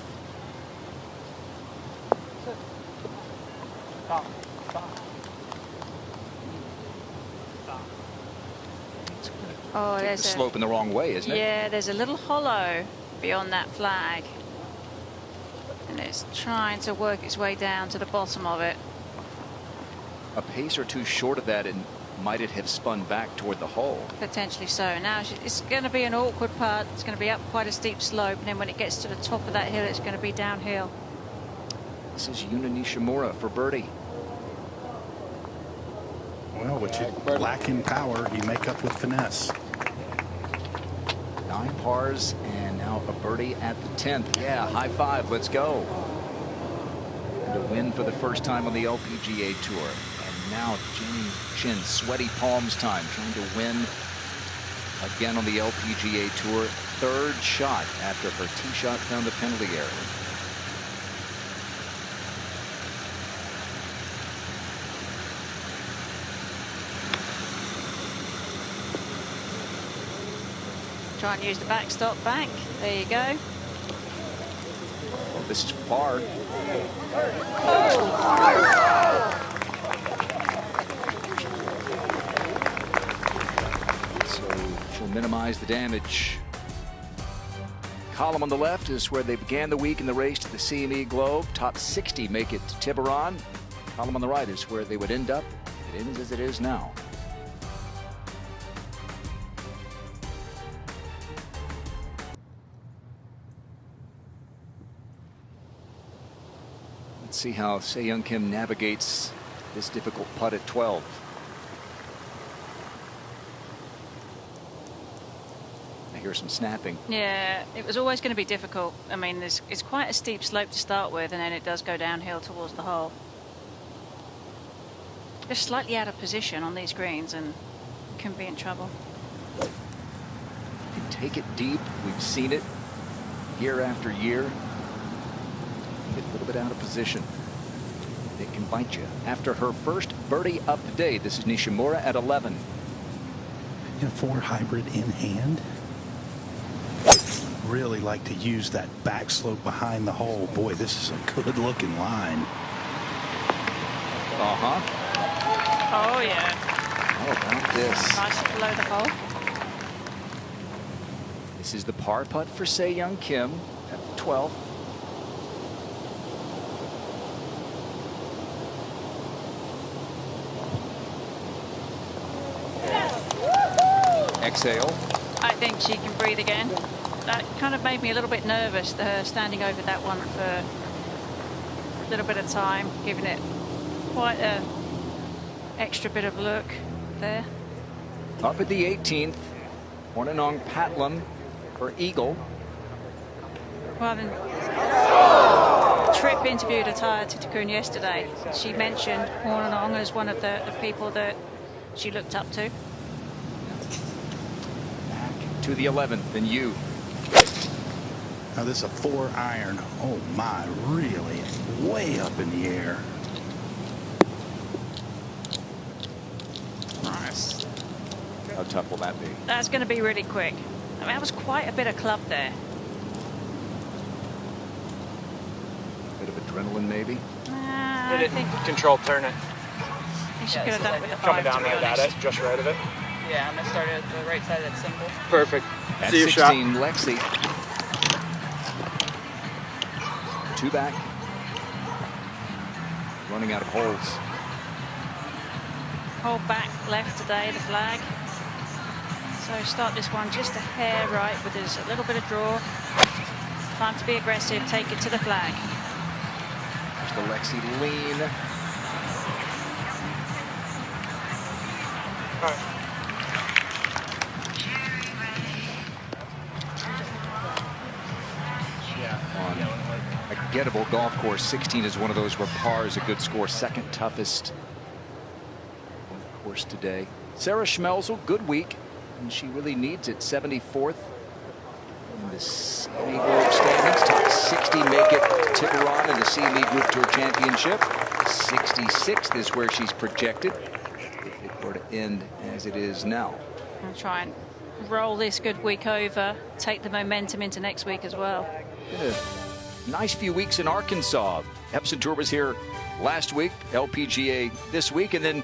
Oh, there's a slope in the wrong way, isn't it? Yeah, there's a little hollow beyond that flag, and it's trying to work its way down to the bottom of it. A pace or two short of that, and might it have spun back toward the hole? Potentially so. Now it's going to be an awkward putt. It's going to be up quite a steep slope, and then when it gets to the top of that hill, it's going to be downhill. This is Yuna Nishimura for birdie. Well, what you lack in power, you make up with finesse. 9 pars and now a birdie at the 10th. Yeah, high five. Let's go. And a win for the first time on the LPGA Tour. And now Jenny Chin, sweaty palms time, trying to win again on the LPGA Tour. 3rd shot after her tee shot found the penalty area. Try and use the backstop back. There you go. Well, this is par. So she'll minimize the damage. Column on the left is where they began the week in the race to the CME Globe. Top 60 make it to Tiburon. Column on the right is where they would end up. It ends as it is now. Let's see how Se-Young Kim navigates this difficult putt at 12. I hear some snapping. Yeah, it was always going to be difficult. I mean, it's quite a steep slope to start with, and then it does go downhill towards the hole. Just slightly out of position on these greens and can be in trouble. You can take it deep. We've seen it year after year. Get a little bit out of position. It can bite you. After her first birdie of the day, this is Nishimura at 11. And 4 hybrid in hand. Really like to use that back slope behind the hole. Boy, this is a good looking line. Oh, yeah. How about this? Nice below the hole. This is the par putt for Se-Young Kim at the 12th. Exhale. I think she can breathe again. That kind of made me a little bit nervous, her standing over that one for a little bit of time, giving it quite a extra bit of look there. Up at the 18th, Hornanong Patlum for eagle. Well, then, Tripp interviewed Ataya Titakun yesterday. She mentioned Hornanong as one of the people that she looked up to. Back to the 11th, and you. Now this is a 4 iron. Oh my, really way up in the air. Nice. How tough will that be? That's going to be really quick. I mean, that was quite a bit of club there. Bit of adrenaline, maybe. I think Controlled turn it. she could have done it with the 5, Coming down to be right at honest. it, just right of it. Yeah, I'm going to start at the right side of that symbol. Perfect. At See your shot. 16, Lexi. 2 back. Running out of holes. Hold back left today, the flag. So start this one just a hair right, but there's a little bit of draw. Time to be aggressive, take it to the flag. There's the Lexi lean. On a gettable golf course, 16 is one of those where par is a good score. Second toughest on the course today. Sarah Schmelzel, good week, and she really needs it. 74th in the CME Globe standings. Top 60 make it to Tiburon in the CME Group Tour Championship. 66th is where she's projected if it were to end as it is now. I'll try and roll this good week over, take the momentum into next week as well. Been a nice few weeks in Arkansas. Epson Tour was here last week, LPGA this week, and then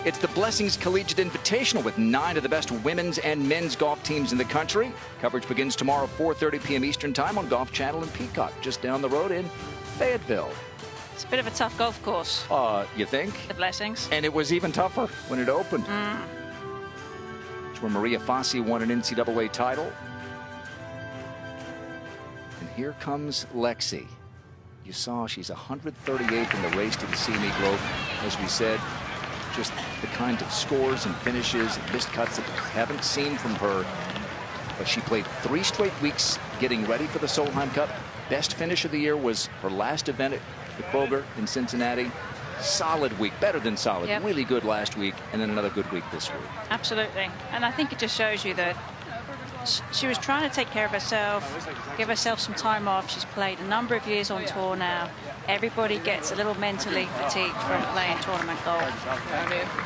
it's the Blessings Collegiate Invitational with 9 of the best women's and men's golf teams in the country. Coverage begins tomorrow, 4:30 p.m. Eastern Time on Golf Channel and Peacock, just down the road in Fayetteville. It's a bit of a tough golf course. You think? The Blessings. And it was even tougher when it opened. It's where Maria Fassi won an NCAA title. And here comes Lexi. You saw she's 138th in the race to the CME Globe. As we said, just the kind of scores and finishes and missed cuts that we haven't seen from her. But she played 3 straight weeks getting ready for the Solheim Cup. Best finish of the year was her last event at the Kroger in Cincinnati. Solid week, better than solid. Yep. Really good last week, and then another good week this week. Absolutely. And I think it just shows you that she was trying to take care of herself, give herself some time off. She's played a number of years on tour now. Everybody gets a little mentally fatigued from playing tournament golf.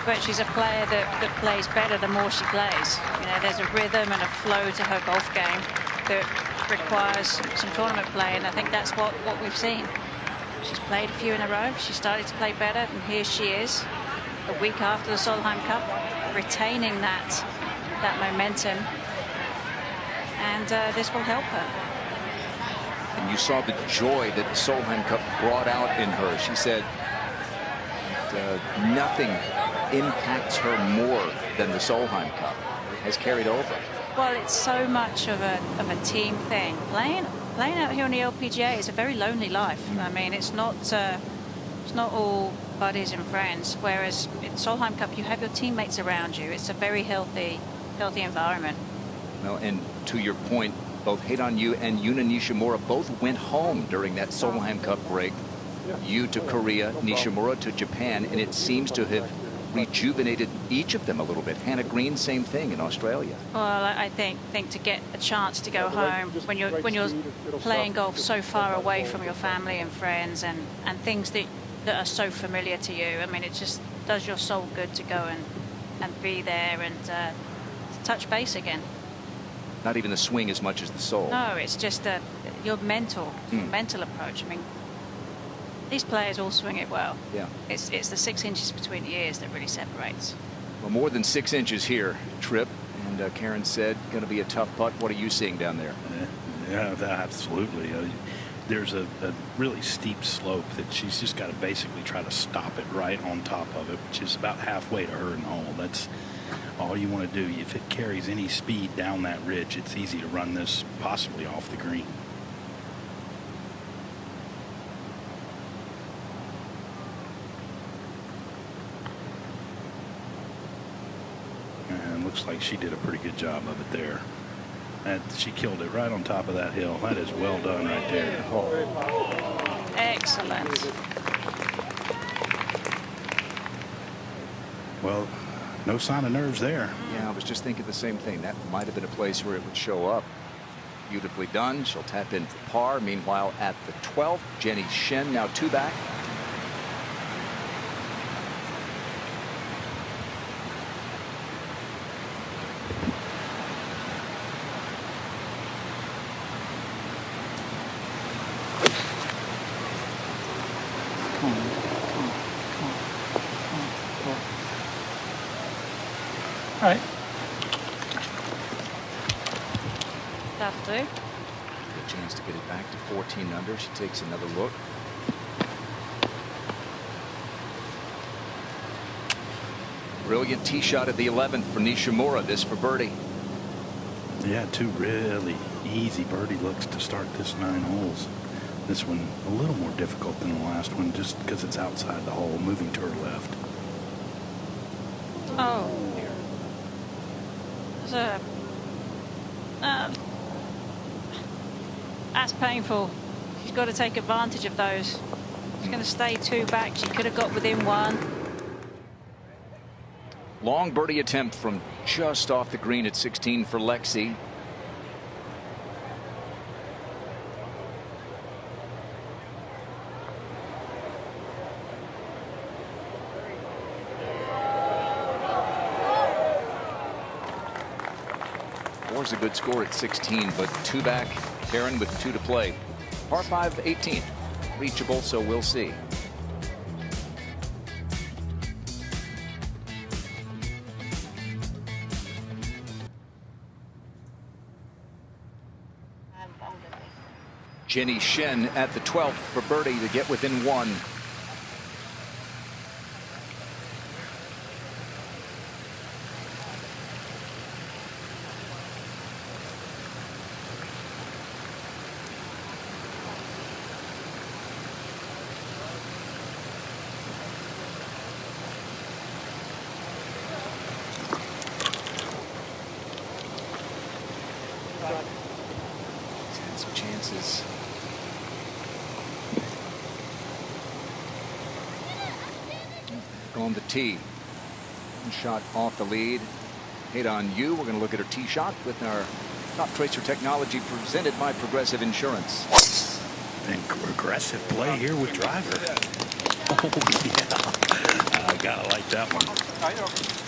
But she's a player that plays better the more she plays. You know, there's a rhythm and a flow to her golf game that requires some tournament play, and I think that's what we've seen. She's played a few in a row. She started to play better, and here she is, a week after the Solheim Cup, retaining that momentum, and this will help her. And you saw the joy that the Solheim Cup brought out in her. She said nothing impacts her more than the Solheim Cup. It has carried over. Well, it's so much of a team thing. Playing out here on the LPGA is a very lonely life. I mean, it's not all buddies and friends. Whereas in Solheim Cup, you have your teammates around you. It's a very healthy environment. Well, and to your point, both Heidan Yu and Yuna Nishimura both went home during that Solheim Cup break. Yu to Korea, Nishimura to Japan, and it seems to have rejuvenated each of them a little bit. Hannah Green, same thing in Australia. Well, I think to get a chance to go home when you're playing golf so far away from your family and friends and things that are so familiar to you. I mean, it just does your soul good to go and be there and touch base again. Not even the swing as much as the soul. No, it's just your mental approach. I mean, these players all swing it well. Yeah. It's the 6 inches between the ears that really separates. Well, more than 6 inches here, Tripp. And Karen said, going to be a tough putt. What are you seeing down there? Yeah, absolutely. There's a really steep slope that she's just got to basically try to stop it right on top of it, which is about halfway to her in the hole. That's all you want to do. If it carries any speed down that ridge, it's easy to run this possibly off the green. And looks like she did a pretty good job of it there. She killed it right on top of that hill. That is well done right there. Oh. Excellent. Well, no sign of nerves there. Yeah, I was just thinking the same thing. That might have been a place where it would show up. Beautifully done. She'll tap in for par. Meanwhile, at the 12th, Jenny Shen now 2 back. That'll do. a chance to get it back to 14 under. She takes another look. Brilliant tee shot at the 11th for Nishimura. This for birdie. Yeah, two really easy birdie looks to start this 9 holes. This one a little more difficult than the last one just because it's outside the hole, moving to her left. Oh. That's painful. She's got to take advantage of those. She's going to stay 2 back. She could have got within 1. Long birdie attempt from just off the green at 16 for Lexi. Four's a good score at 16, but 2 back. Karen with 2 to play. Par 5, 18. Reachable, so we'll see. Jenny Shen at the 12th for birdie to get within 1. He's had some chances. On the tee. One shot off the lead. Hit on you. We're going to look at her tee shot with our Top Tracer technology presented by Progressive Insurance. And aggressive play here with driver. Oh, yeah. I gotta like that one.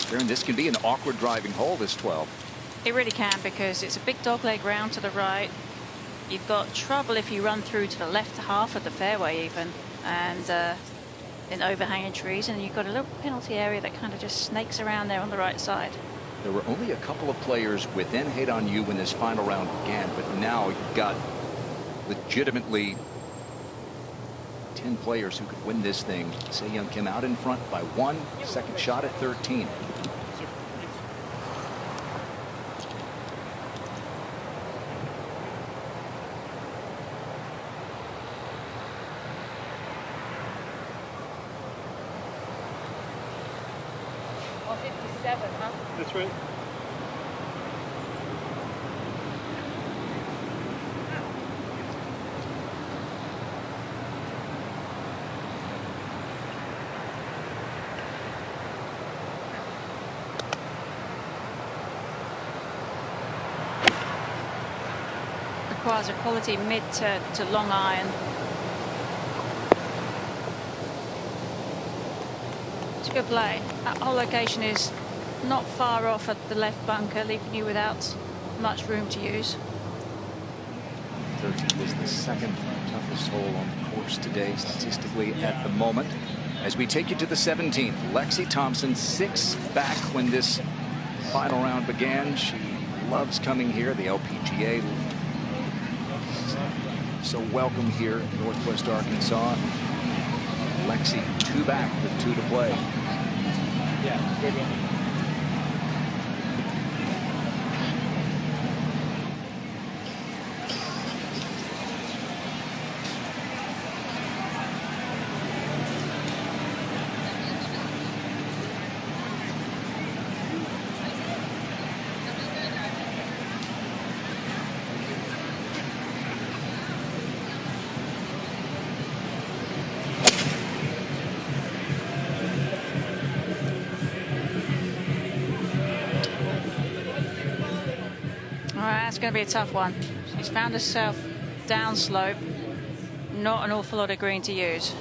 Karen, this can be an awkward driving hole, this 12. It really can, because it's a big dogleg round to the right. You've got trouble if you run through to the left half of the fairway even, and in overhanging trees, and you've got a little penalty area that kind of just snakes around there on the right side. There were only a couple of players within hit on you when this final round began, but now you've got legitimately 10 players who could win this thing. Se Young Kim out in front by 1. Second shot at 13. Oh, 57, huh? That's right. Requires a quality mid to long iron. It's a good play. That whole location is not far off at the left bunker, leaving you without much room to use. 13 was the second toughest hole on the course today, statistically at the moment. As we take you to the 17th, Lexi Thompson 6 back when this final round began. She loves coming here. The LPGA so welcome here in Northwest Arkansas. Lexi 2 back with 2 to play. Yeah, good one. That's going to be a tough one. She's found herself downslope, not an awful lot of green to use.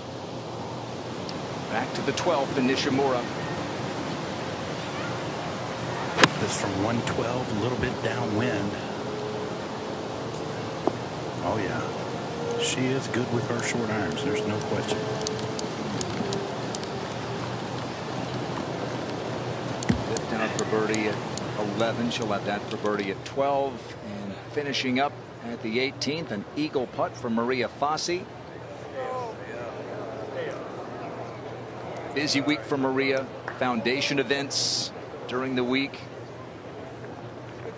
Back to the 12th and Nishimura. This from 112, a little bit downwind. Oh yeah, she is good with her short irons. There's no question. Down for birdie at 11. She'll have that for birdie at 12. And finishing up At the 18th, an eagle putt from Maria Fassi. Busy week for Maria. Foundation events during the week.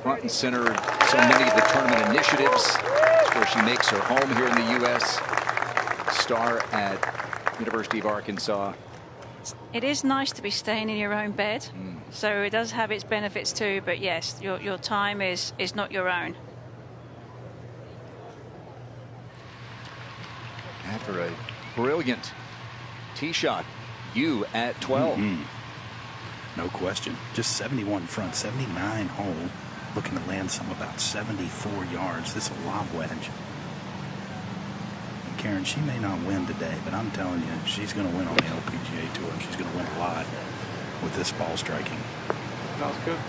Front and center so many of the tournament initiatives where she makes her home here in the U.S. Star at University of Arkansas. It is nice to be staying in your own bed, so it does have its benefits too, but yes, your time is not your own. After a brilliant tee shot, you at 12. No question. Just 71 front, 79 hole. Looking to land some about 74 yards. This is a lob wedge. And Karen, she may not win today, but I'm telling you, she's going to win on the LPGA Tour. She's going to win a lot with this ball striking. Sounds good.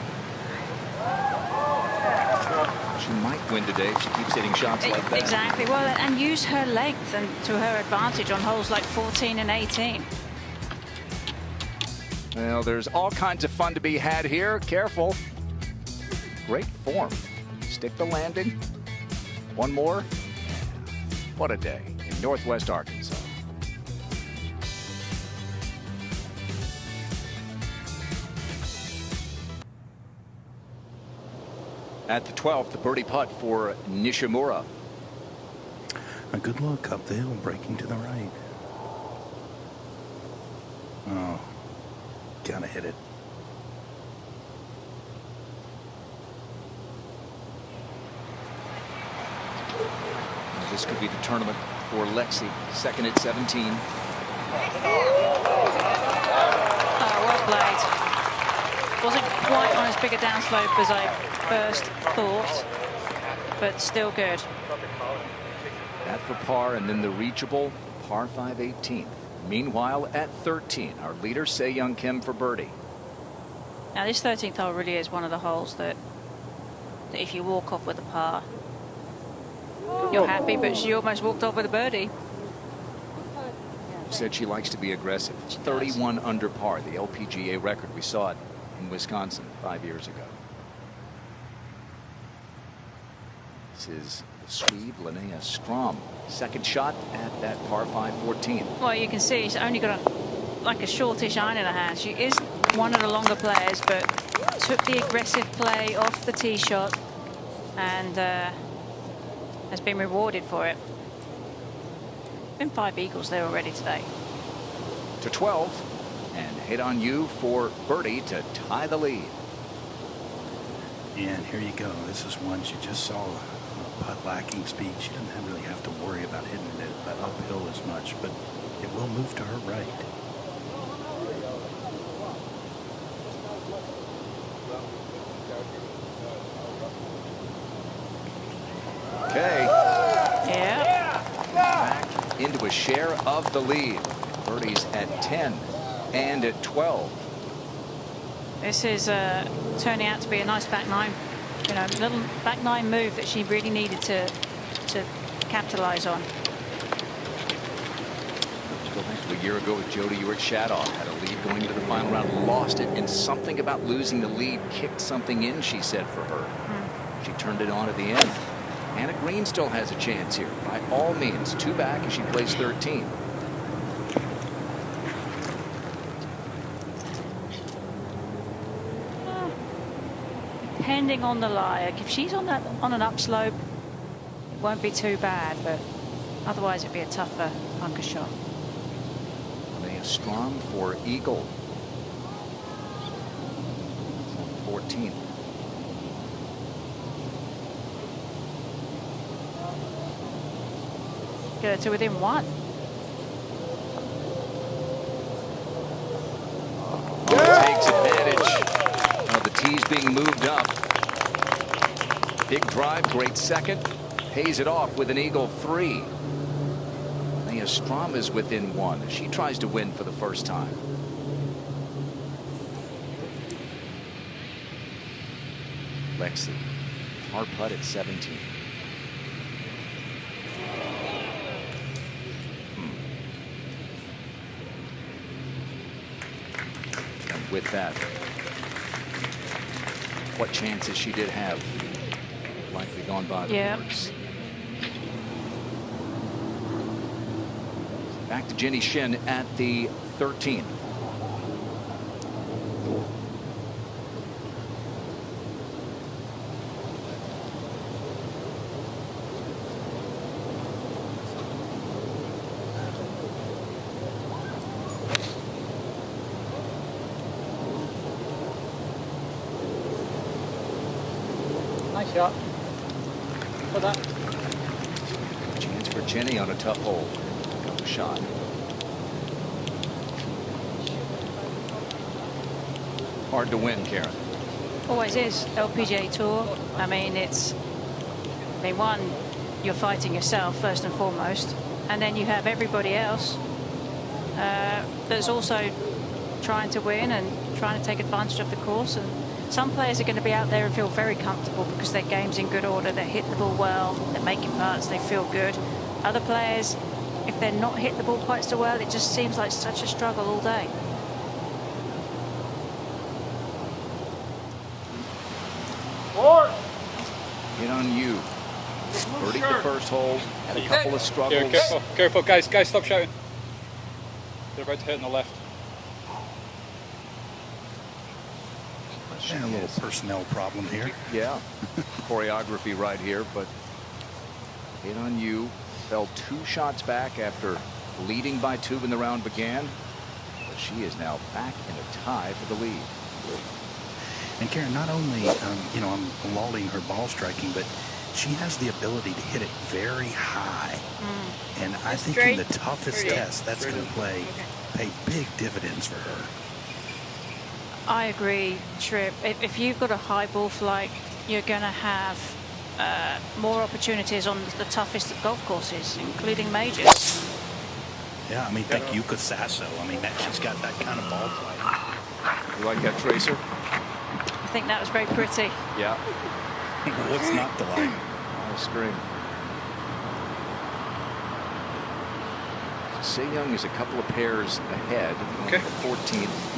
She might win today if she keeps hitting shots like that. Exactly. Well, and use her length and to her advantage on holes like 14 and 18. Well, there's all kinds of fun to be had here. Careful. Great form. Stick the landing. One more. What a day in Northwest Arkansas. At the 12th, the birdie putt for Nishimura. A good look up the hill, breaking to the right. Oh, gotta hit it. This could be the tournament for Lexi. Second at 17. Well played. Wasn't quite on as big a downslope as I first thought, but still good. That for par, and then the reachable par 5 18th. Meanwhile, at 13, our leader, Se-Young Kim for birdie. Now this 13th hole really is one of the holes that if you walk off with a par, you're happy, but she almost walked off with a birdie. Said she likes to be aggressive. 31 under par, the LPGA record. We saw it in Wisconsin 5 years ago. This is the Swede, Linnea Strom. Second shot at that par 5 14th. Well, you can see she's only got like a shortish iron in her hand. She is one of the longer players, but took the aggressive play off the tee shot and has been rewarded for it. Been 5 eagles there already today. To 12, and hit on you for birdie to tie the lead. And here you go. This is one she just saw. Putt lacking speed. She doesn't really have to worry about hitting it uphill as much, but it will move to her right. Okay. Yeah. Back into a share of the lead. Birdie's at 10 and at 12. This is turning out to be a nice back nine. You know, little back nine move that she really needed to capitalize on. Go back to a year ago with Jody Ewart-Shadoff. Had a lead going into the final round, lost it, and something about losing the lead kicked something in, she said, for her. She turned it on at the end. Anna Green still has a chance here. By all means, 2 back as she plays 13. Depending on the lie, if she's on an upslope, it won't be too bad, but otherwise it'd be a tougher bunker shot. Linnea Strom for eagle. 14th. Get her to within 1. Takes advantage of the tees being moved up. Big drive, great second. Pays it off with an eagle 3. Linnea Strom is within 1 as she tries to win for the first time. Lexi, par putt at 17. And with that, what chances she did have likely gone by the boards. Back to Jenny Shin at the 13th. Nice shot. Put that. Chance for Jenny on a tough hole. Got the shot. Hard to win, Karen. Always is. LPGA Tour. I mean, one, you're fighting yourself first and foremost, and then you have everybody else that's also trying to win and trying to take advantage of the course. And some players are going to be out there and feel very comfortable because their game's in good order. They're hitting the ball well. They're making putts. They feel good. Other players, if they're not hitting the ball quite so well, it just seems like such a struggle all day. Hit on you. Birdied the first hole. Had a couple of struggles. Here, careful, careful, guys, stop shouting. They're about to hit on the left. And a little personnel problem here. Yeah, choreography right here, but hit on you. Fell 2 shots back after leading by 2 when the round began. But she is now back in a tie for the lead. And Karen, not only, you know, I'm lauding her ball striking, but she has the ability to hit it very high. And I think in the toughest test, that's going to pay big dividends for her. I agree, Trip. If you've got a high ball flight, you're going to have more opportunities on the toughest of golf courses, including majors. Yeah, I mean, think Yuka Sasso. I mean, she's got that kind of ball flight. You like that, Tracer? I think that was very pretty. Yeah. What's not to like? Nice string. Sei Young is a couple of pairs ahead. Okay. The 14th.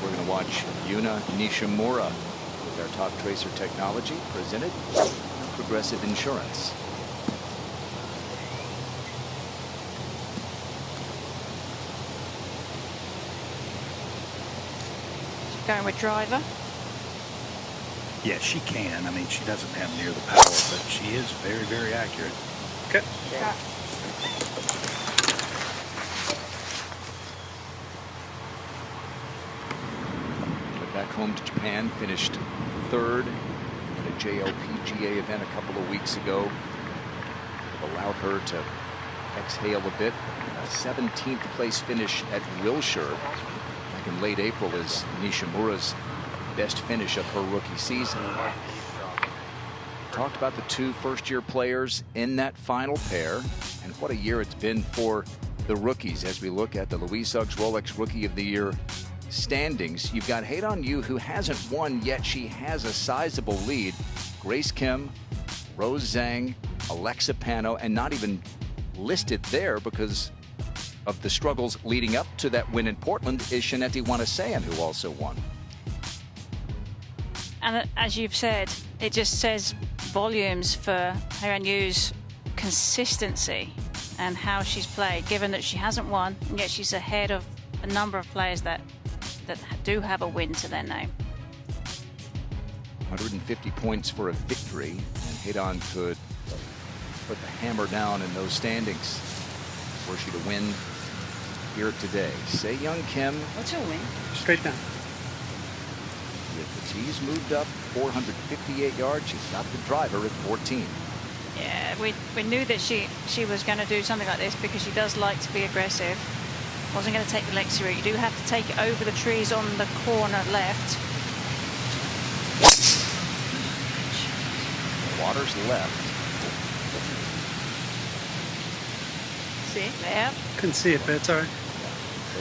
We're going to watch Yuna Nishimura with our Top Tracer technology, presented by Progressive Insurance. Going with driver. Yeah, she can. I mean, she doesn't have near the power, but she is very, very accurate. Okay. Back home to Japan, finished 3rd at a JLPGA event a couple of weeks ago. Allowed her to exhale a bit. A 17th place finish at Wilshire back in late April is Nishimura's best finish of her rookie season. Talked about the 2 first-year players in that final pair, and what a year it's been for the rookies as we look at the Louis Suggs Rolex Rookie of the Year standings. You've got Hate On You, who hasn't won yet. She has a sizable lead. Grace Kim, Rose Zhang, Alexa Pano, and not even listed there because of the struggles leading up to that win in Portland is Shaneti Wanasayan, who also won. And as you've said, it just says volumes for Hate On You's consistency and how she's played, given that she hasn't won, and yet she's ahead of a number of players that do have a win to their name. 150 points for a victory, and Hate On could put the hammer down in those standings were she to win here today. Sei Young Kim. What's her win? Straight down. With the tees moved up 458 yards, she's got the driver at 14. Yeah, we knew that she was going to do something like this because she does like to be aggressive. Wasn't going to take the Lexi route. You do have to take it over the trees on the corner left. Water's left. See it there? Couldn't see it, but it's all right.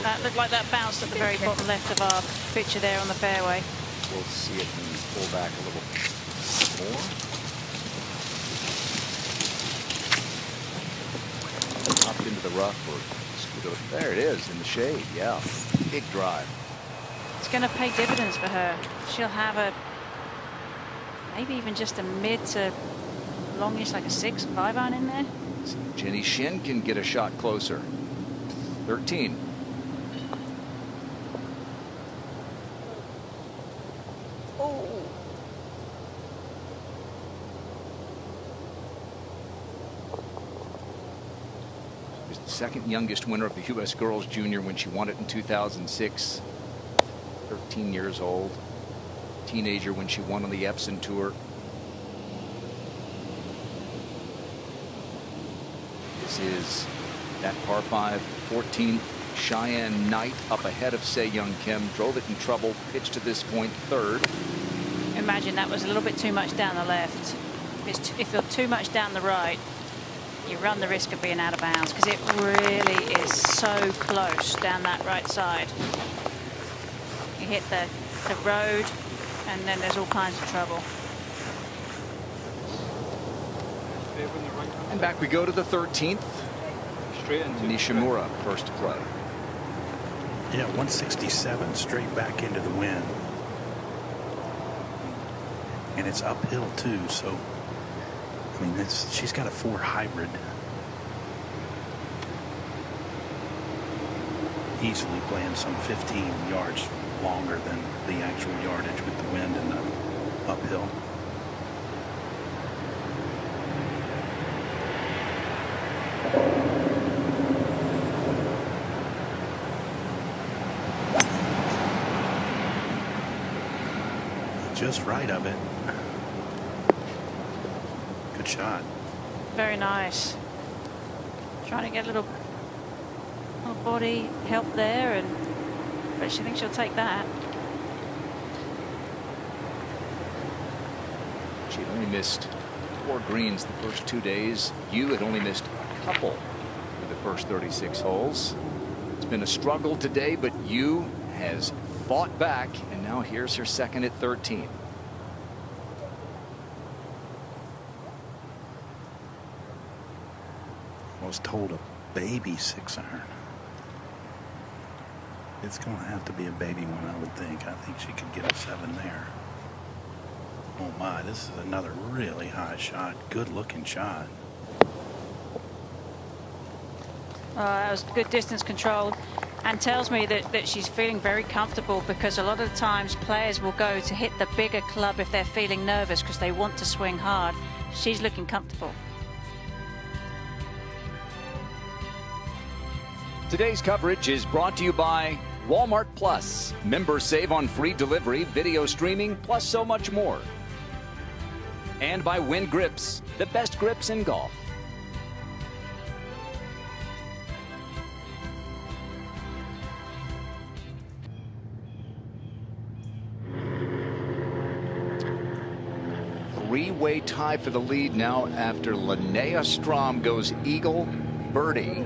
That looked like that bounced at the very bottom left of our picture there on the fairway. We'll see it when we pull back a little more. Popped into the rough or scooted. There it is in the shade. Yeah, big drive. It's going to pay dividends for her. She'll have maybe even just a mid to longish, like a 6-5 iron in there. See if Jenny Shin can get a shot closer. 13. Second youngest winner of the U.S. Girls Junior when she won it in 2006. 13 years old. Teenager when she won on the Epson Tour. This is that par 5, 14th. Cheyenne Knight up ahead of Se Young Kim. Drove it in trouble. Pitched to this point third. Imagine that was a little bit too much down the left. If you're too much down the right, you run the risk of being out of bounds because it really is so close down that right side. You hit the road and then there's all kinds of trouble. And back we go to the 13th. Straight into Nishimura first to play. Yeah, 167 straight back into the wind. And it's uphill too, so I mean, she's got a 4 hybrid. Easily playing some 15 yards longer than the actual yardage with the wind and the uphill. Just right of it. Good shot. Very nice. Trying to get a little body help there, but she thinks she'll take that. She'd only missed 4 greens the first 2 days. You had only missed a couple for the first 36 holes. It's been a struggle today, but you has fought back, and now here's her second at 13. Was told a baby 6-iron. It's going to have to be a baby one, I would think. I think she could get a 7 there. Oh my, this is another really high shot. Good looking shot. That was good distance control and tells me that she's feeling very comfortable, because a lot of the times players will go to hit the bigger club if they're feeling nervous because they want to swing hard. She's looking comfortable. Today's coverage is brought to you by Walmart Plus. Members save on free delivery, video streaming, plus so much more. And by Win Grips, the best grips in golf. Three-way tie for the lead now after Linnea Strom goes eagle, birdie.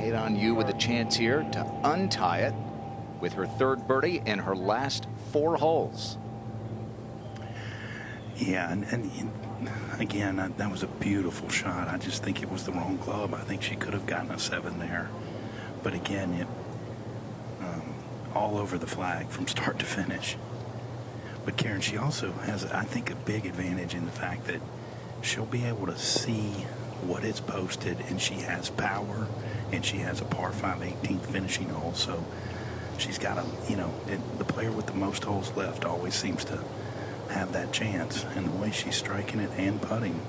On you with a chance here to untie it with her 3rd birdie in her last 4 holes. Yeah, and again, that was a beautiful shot. I just think it was the wrong club. I think she could have gotten a 7 there, but again, it all over the flag from start to finish. But Karen, she also has, I think, a big advantage in the fact that she'll be able to see what is posted, and she has power, and she has a par 5 18th finishing hole. So she's got a, the player with the most holes left always seems to have that chance. And the way she's striking it and putting,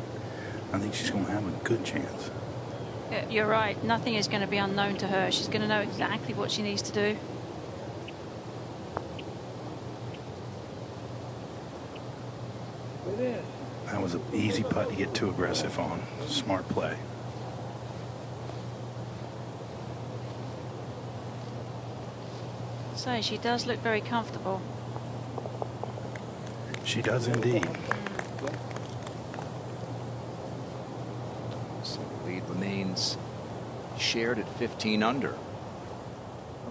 I think she's going to have a good chance. You're right. Nothing is going to be unknown to her. She's going to know exactly what she needs to do. That was an easy putt to get too aggressive on. Smart play. So she does look very comfortable. She does indeed. So the lead remains shared at 15 under.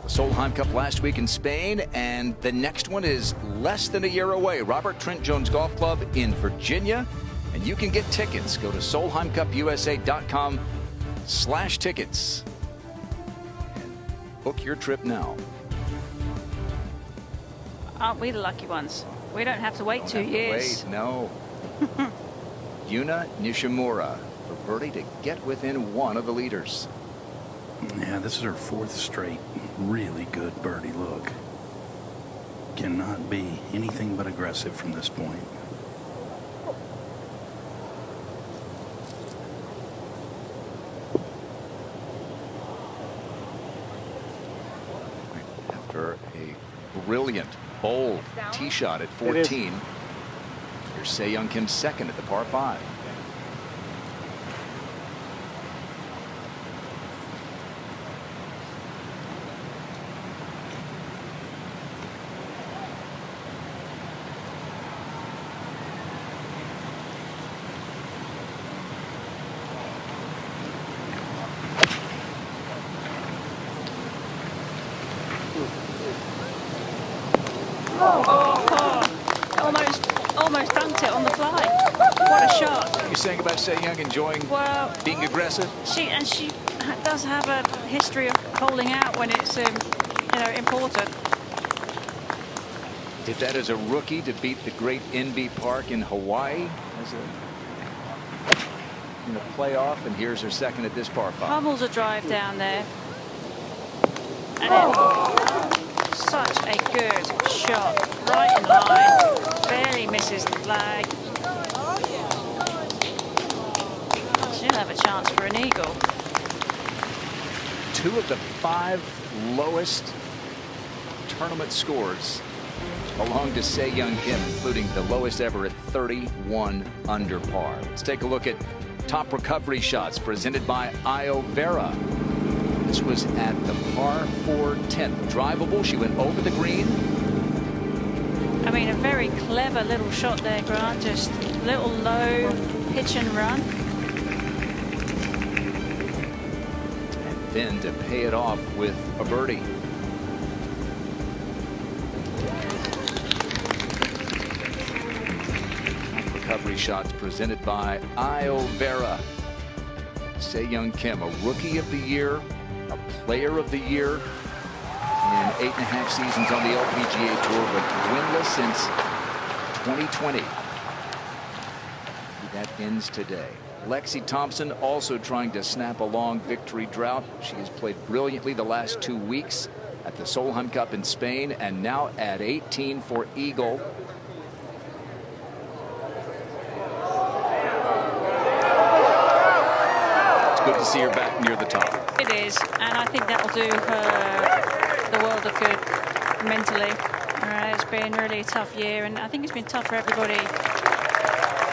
The Solheim Cup last week in Spain, and the next one is less than a year away. Robert Trent Jones Golf Club in Virginia, and you can get tickets. Go to SolheimCupUSA.com/tickets and book your trip now. Aren't we the lucky ones? We don't have to wait 2 years. Wait, no. Yuna Nishimura, for birdie to get within one of the leaders. Yeah, this is her 4th straight really good birdie look. Cannot be anything but aggressive from this point. After a brilliant, bold tee shot at 14, here's Se-Young Kim's second at the par 5. Almost dunked it on the fly. What a shot. What are you saying about Se-Young enjoying being aggressive? She does have a history of holding out when it's important. Did that as a rookie to beat the great Inbee Park in Hawaii in the playoff, and here's her second at this par 5. Pummels a drive down there. And such a good shot, right in line, barely misses the flag. She'll have a chance for an eagle. 2 of the 5 lowest tournament scores belong to Se-Young Kim, including the lowest ever at 31 under par. Let's take a look at top recovery shots presented by Io Vera. This was at the par 4 10th. Drivable. She went over the green. I mean, a very clever little shot there, Grant. Just a little low pitch and run. And then to pay it off with a birdie. Recovery shots presented by Io Vera. Se-Young Kim, a Rookie of the Year, a Player of the Year, in 8.5 seasons on the LPGA Tour, but winless since 2020. That ends today. Lexi Thompson also trying to snap a long victory drought. She has played brilliantly the last 2 weeks at the Solheim Cup in Spain, and now at 18 for Eagle. Good to see her back near the top. It is, and I think that will do her the world of good mentally. It's been really a tough year, and I think it's been tough for everybody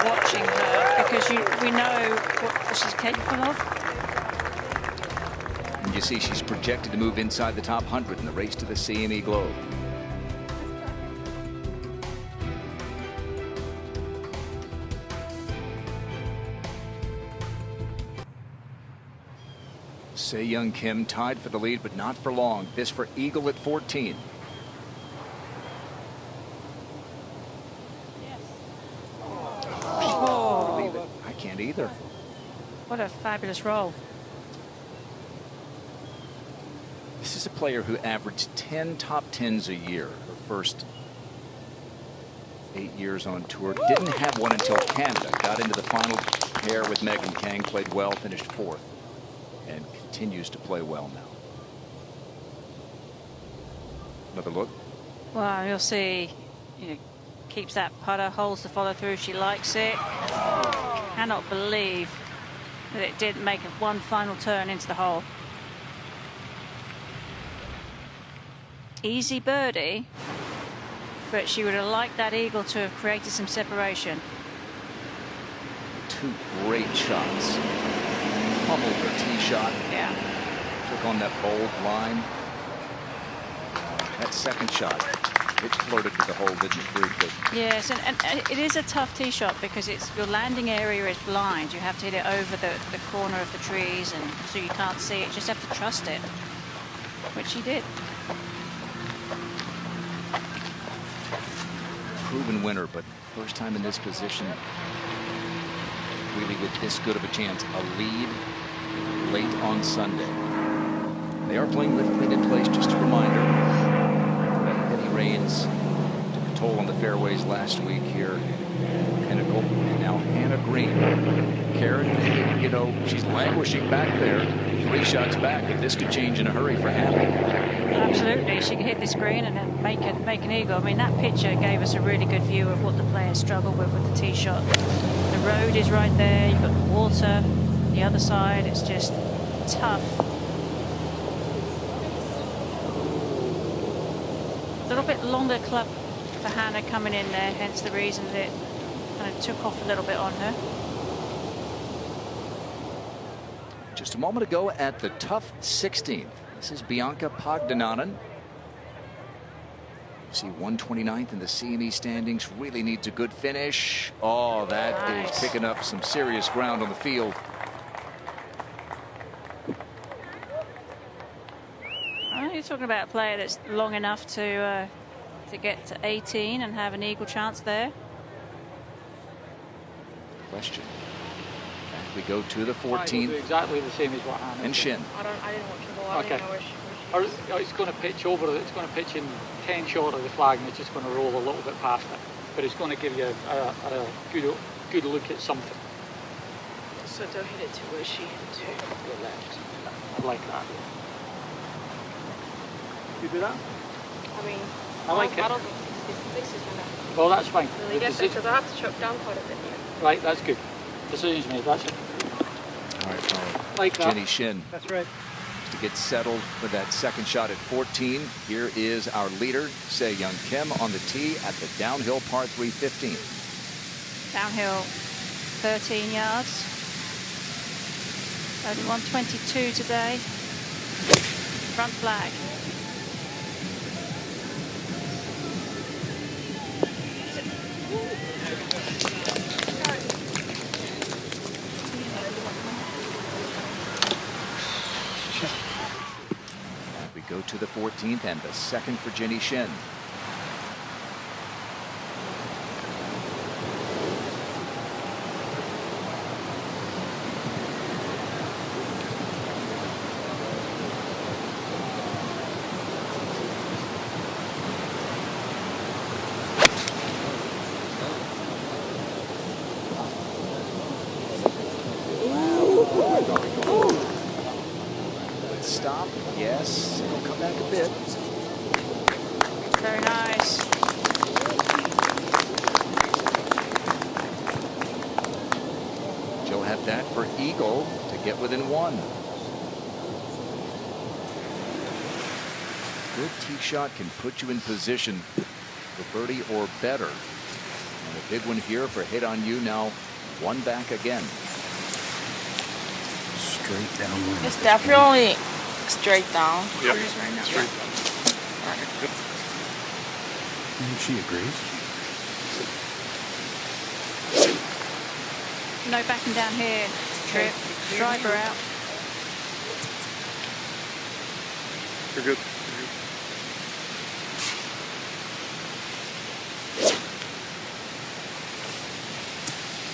watching her, because we know what she's capable of. And you see she's projected to move inside the top 100 in the race to the CME Globe. Se-Young Kim tied for the lead, but not for long. This for Eagle at 14. Yes. Oh, believe it. I can't either. What a fabulous roll. This is a player who averaged 10 top 10s a year. Her first 8 years on tour. Didn't have one until Canada. Got into the final pair with Megan Kang. Played well, finished 4th. And continues to play well now. Another look. Well, you'll see, keeps that putter, holds the follow through. She likes it. Cannot believe that it did make one final turn into the hole. Easy birdie, but she would have liked that eagle to have created some separation. 2 great shots. Pummeled her tee shot. Yeah. Took on that bold line. That second shot, it flirted with the hole, didn't it, briefly? Yes, and it is a tough tee shot because your landing area is blind. You have to hit it over the corner of the trees, and so you can't see it. You just have to trust it, which she did. Proven winner, but first time in this position, really with this good of a chance. A lead late on Sunday. They are playing with wind in place, just a reminder. Heavy rains took a toll on the fairways last week here at Pinnacle. And now Hannah Green. Karen, you know, she's languishing back there. 3 shots back, but this could change in a hurry for Hannah. Absolutely, she can hit this green and then make an eagle. I mean, that picture gave us a really good view of what the players struggle with the tee shot. The road is right there. You've got the water on the other side. It's just tough. A little bit longer club for Hannah coming in there, hence the reason that it kind of took off a little bit on her. Just a moment ago at the tough 16th. This is Bianca Pagdananen. See 129th in the CME standings. Really needs a good finish. Oh, that Nice. is picking up some serious ground on the field. Oh, you're talking about a player that's long enough to get to 18 and have an eagle chance there. Question. Back we go to the We'll 14th. do exactly the same as what Hannah And did. Shin. I didn't watch the ball. I Okay. don't know where she It's going to pitch over. It's going to pitch in 10 short of the flag, and it's just going to roll a little bit past it. But it's going to give you a good look at something. So don't hit it to where she hit to your left. I'd like that. You do that? I mean, I like it. I don't think this is going to Well, that's fine. really The get there decision- because I have to chop down quite a bit here. Right, that's good. Decision's made. That's it. All right, follow. Like that. Jenny Shin That's right. to get settled for that second shot at 14. Here is our leader, Se-Young Kim, on the tee at the downhill par 3 15. Downhill 13 yards. Only 122 today. Front flag. We go to the 14th and the second for Jenny Shin. Let's stop. Yes, it'll come back a bit. Very nice. She'll have that for eagle to get within 1. Good tee shot can put you in position for birdie or better. And a big one here for hit on you now. 1 back again. Straight downwind. It's definitely straight down. Yep. Right now. Straight And she agrees. No backing down here. Trip. Driver out. You're good.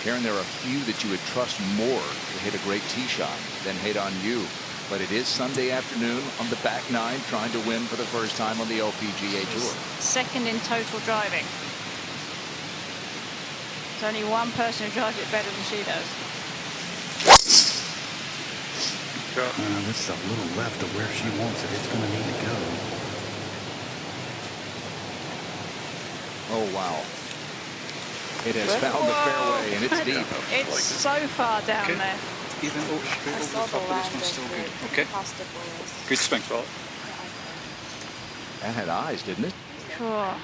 Karen, there are a few that you would trust more to hit a great tee shot than hit on you. But it is Sunday afternoon on the back 9, trying to win for the first time on the LPGA Tour. Second in total driving. There's only one person who drives it better than she does. This is a little left of where she wants it. It's going to need to go. Oh, wow. It has found the fairway, and it's deep. It's so far down there. Even straight I over saw the the top of line this one's still good. that Okay. past the bullets. Good swing, Paul. That had eyes, didn't it? Cool.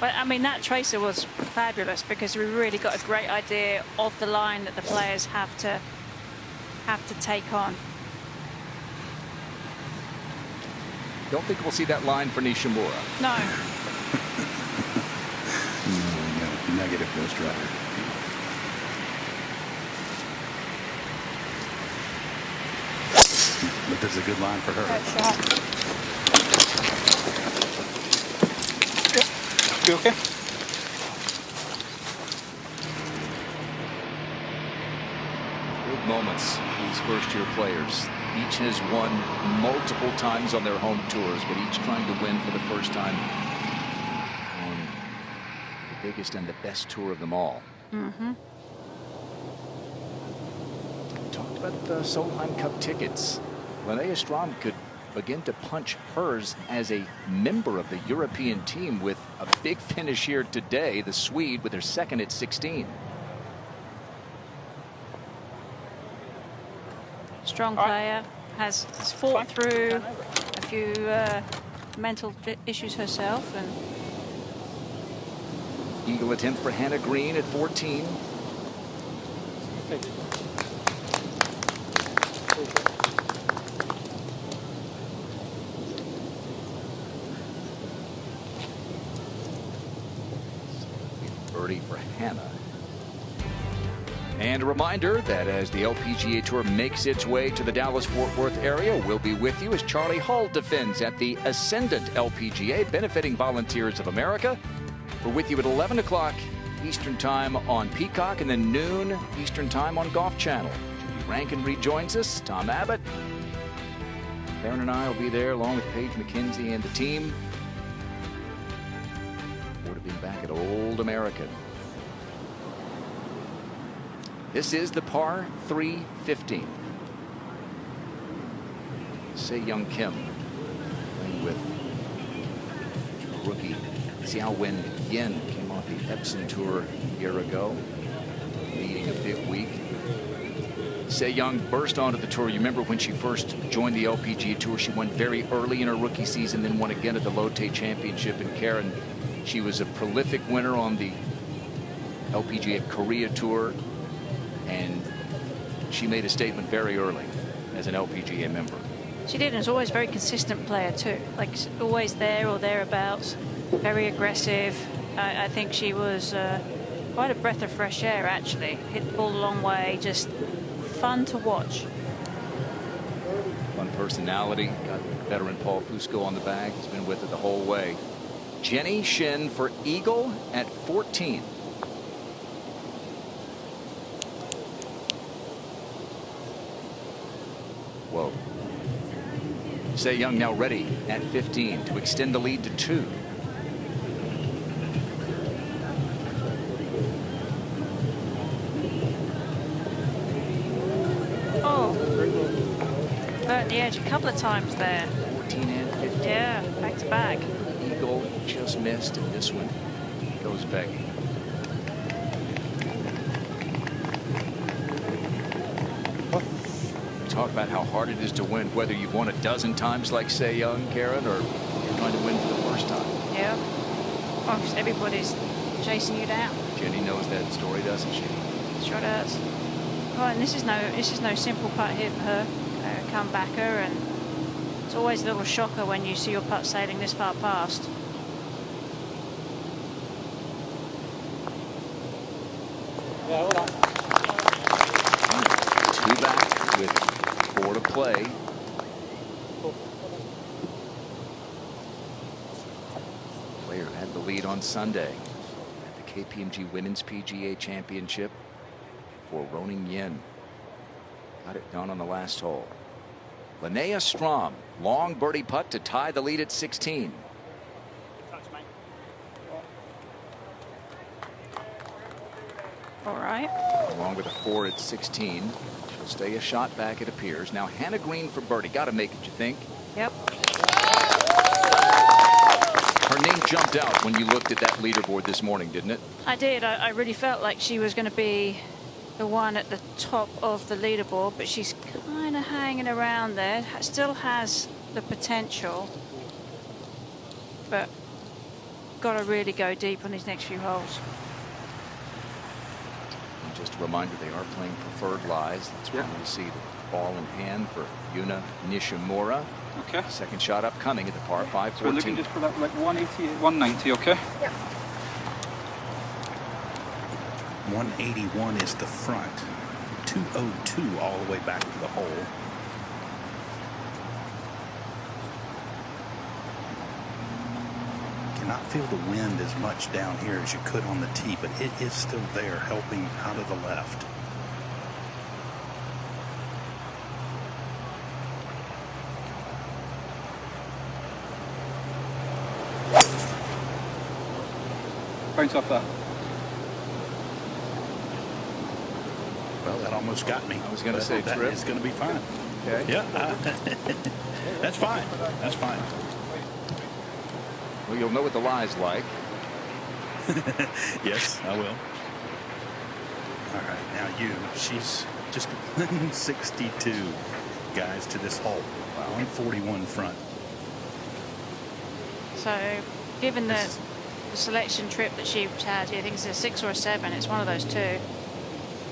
But I mean, that tracer was fabulous because we really got a great idea of the line that the players have to take on. Don't think we'll see that line for Nishimura. No. No, negative Ghost Rider. But that's a good line for her. You okay? Big moments, these first-year players. Each has won multiple times on their home tours, but each trying to win for the first time on biggest and the best tour of them all. Mm-hmm. Talked about the Solheim Cup tickets. Linnea Strom could begin to punch hers as a member of the European team with a big finish here today. The Swede with her second at 16. Strong player, has fought through a few mental issues herself. And eagle attempt for Hannah Green at 14. Birdie for Hannah. And a reminder that as the LPGA Tour makes its way to the Dallas-Fort Worth area, we'll be with you as Charlie Hull defends at the Ascendant LPGA, benefiting Volunteers of America. We're with you at 11 o'clock Eastern Time on Peacock, and then noon Eastern Time on Golf Channel. Judy Rankin rejoins us. Tom Abbott, Karen and I will be there along with Paige McKenzie and the team. Forward to being back at Old America. This is the par 3 15. Se Young Kim playing with rookie Xiao Wen Yin. Came off the Epson Tour a year ago, leading a big week. Se Young burst onto the tour. You remember when she first joined the LPGA Tour, she won very early in her rookie season, then won again at the Lotte Championship in Karen. She was a prolific winner on the LPGA Korea Tour, and she made a statement very early as an LPGA member. she did, and was always a very consistent player too, like always there or thereabouts, very aggressive. I think she was quite a breath of fresh air, actually. Hit the ball a long way, just fun to watch. Fun personality. Got veteran Paul Fusco on the bag. He's been with it the whole way. Jenny Shin for eagle at 14. Whoa. Se Young now ready at 15 to extend the lead to 2. Burnt the edge a couple of times there. 14 and 15. Yeah, back to back. Eagle just missed, and this one goes begging. Talk about how hard it is to win, whether you've won a dozen times like Se Young, Karen, or you're trying to win for the first time. Yeah. Well, everybody's chasing you down. Jenny knows that story, doesn't she? Sure does. Well, and this is no simple putt here for her. Comebacker, and it's always a little shocker when you see your putt sailing this far past. Yeah, hold on. 2 back with 4 to play. Player had the lead on Sunday at the KPMG Women's PGA Championship for Roning Yin. Got it done on the last hole. Linnea Strom, long birdie putt to tie the lead at 16. All right. Along with a 4 at 16. She'll stay a shot back, it appears. Now Hannah Green for birdie. Got to make it, you think? Yep. Her name jumped out when you looked at that leaderboard this morning, didn't it? I did. I really felt like she was going to be the one at the top of the leaderboard, but she's kind of hanging around there. Still has the potential, but got to really go deep on these next few holes. And just a reminder, they are playing preferred lies. That's why we see the ball in hand for Yuna Nishimura. Okay. Second shot upcoming at the par 5 14. So we're looking just for that like 180, 190, okay? Yep. 181 is the front. 202 all the way back to the hole. Cannot feel the wind as much down here as you could on the tee, but it is still there, helping out of the left. Bounce off that. Well, that almost got me. I was going to say that trip. is going to be fine. Okay. Yeah, that's fine. That's fine. Well, you'll know what the lie's like. Yes, I will. All right, now she's just 162, guys, to this hole. 141 front. So, given the selection trip that she had, do you think it's a 6 or a 7? It's one of those two.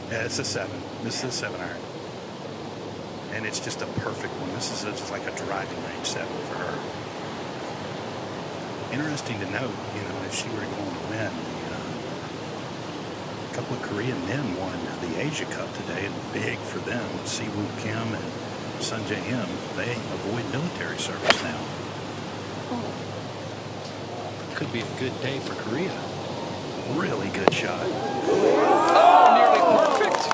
Yeah, it's a 7. This is a 7 iron. And it's just a perfect one. This is just like a driving range 7 for her. Interesting to note, if she were going to win, a couple of Korean men won the Asia Cup today, and big for them. Siwoo Kim and Sun Jae-im, they avoid military service now. Could be a good day for Korea. Really good shot. Oh, nearly perfect.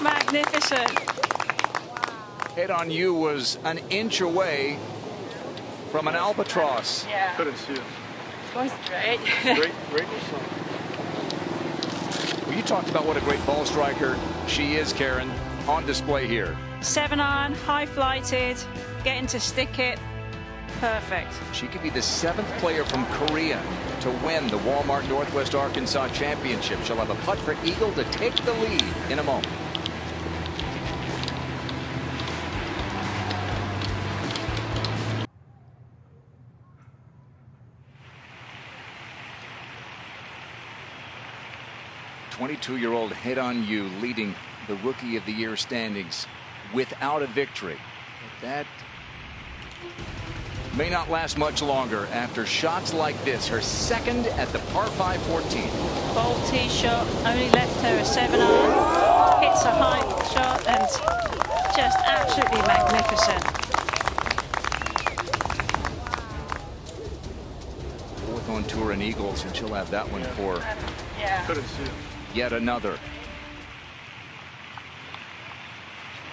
Magnificent. Head on you was an inch away from an albatross. Yeah. Couldn't see it. Both great. Great. Well, you talked about what a great ball striker she is, Karen, on display here. 7 iron, high flighted, getting to stick it. Perfect. She could be the 7th player from Korea to win the Walmart Northwest Arkansas Championship. She'll have a putt for eagle to take the lead in a moment. "22-year-old Head on You leading the Rookie of the Year standings without a victory. That may not last much longer after shots like this. Her second at the par 5 14. Bold tee shot, only left her a 7 iron. Hits a high shot and just absolutely magnificent. 4th on tour in eagles, and she'll have that one for Couldn't see it. yet another.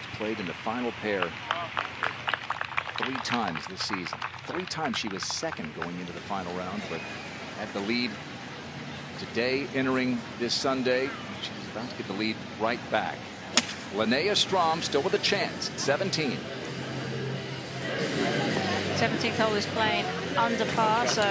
She's played in the final pair 3 times this season. 3 times she was second going into the final round, but had the lead today entering this Sunday. She's about to get the lead right back. Linnea Strom still with a chance at 17. 17th hole is playing under par, so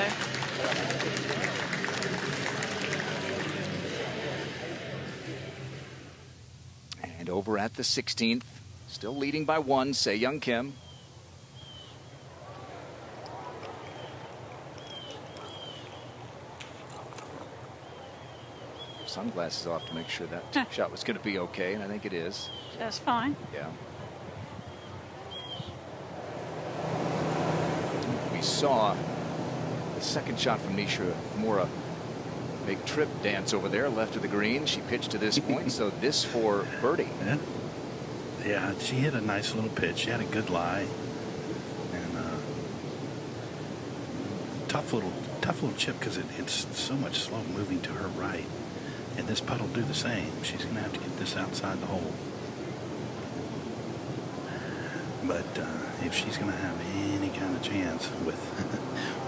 and over at the 16th, still leading by 1, Se-Young Kim. Sunglasses off to make sure that shot was going to be okay, and I think it is. that's fine. Yeah. We saw the second shot from Nisha Mora make trip dance over there left of the green. She pitched to this point, so this for birdie. Yeah, she hit a nice little pitch. She had a good lie, and tough little chip because it's so much slow moving to her right. And this putt will do the same. She's going to have to get this outside the hole. But if she's going to have any kind of chance with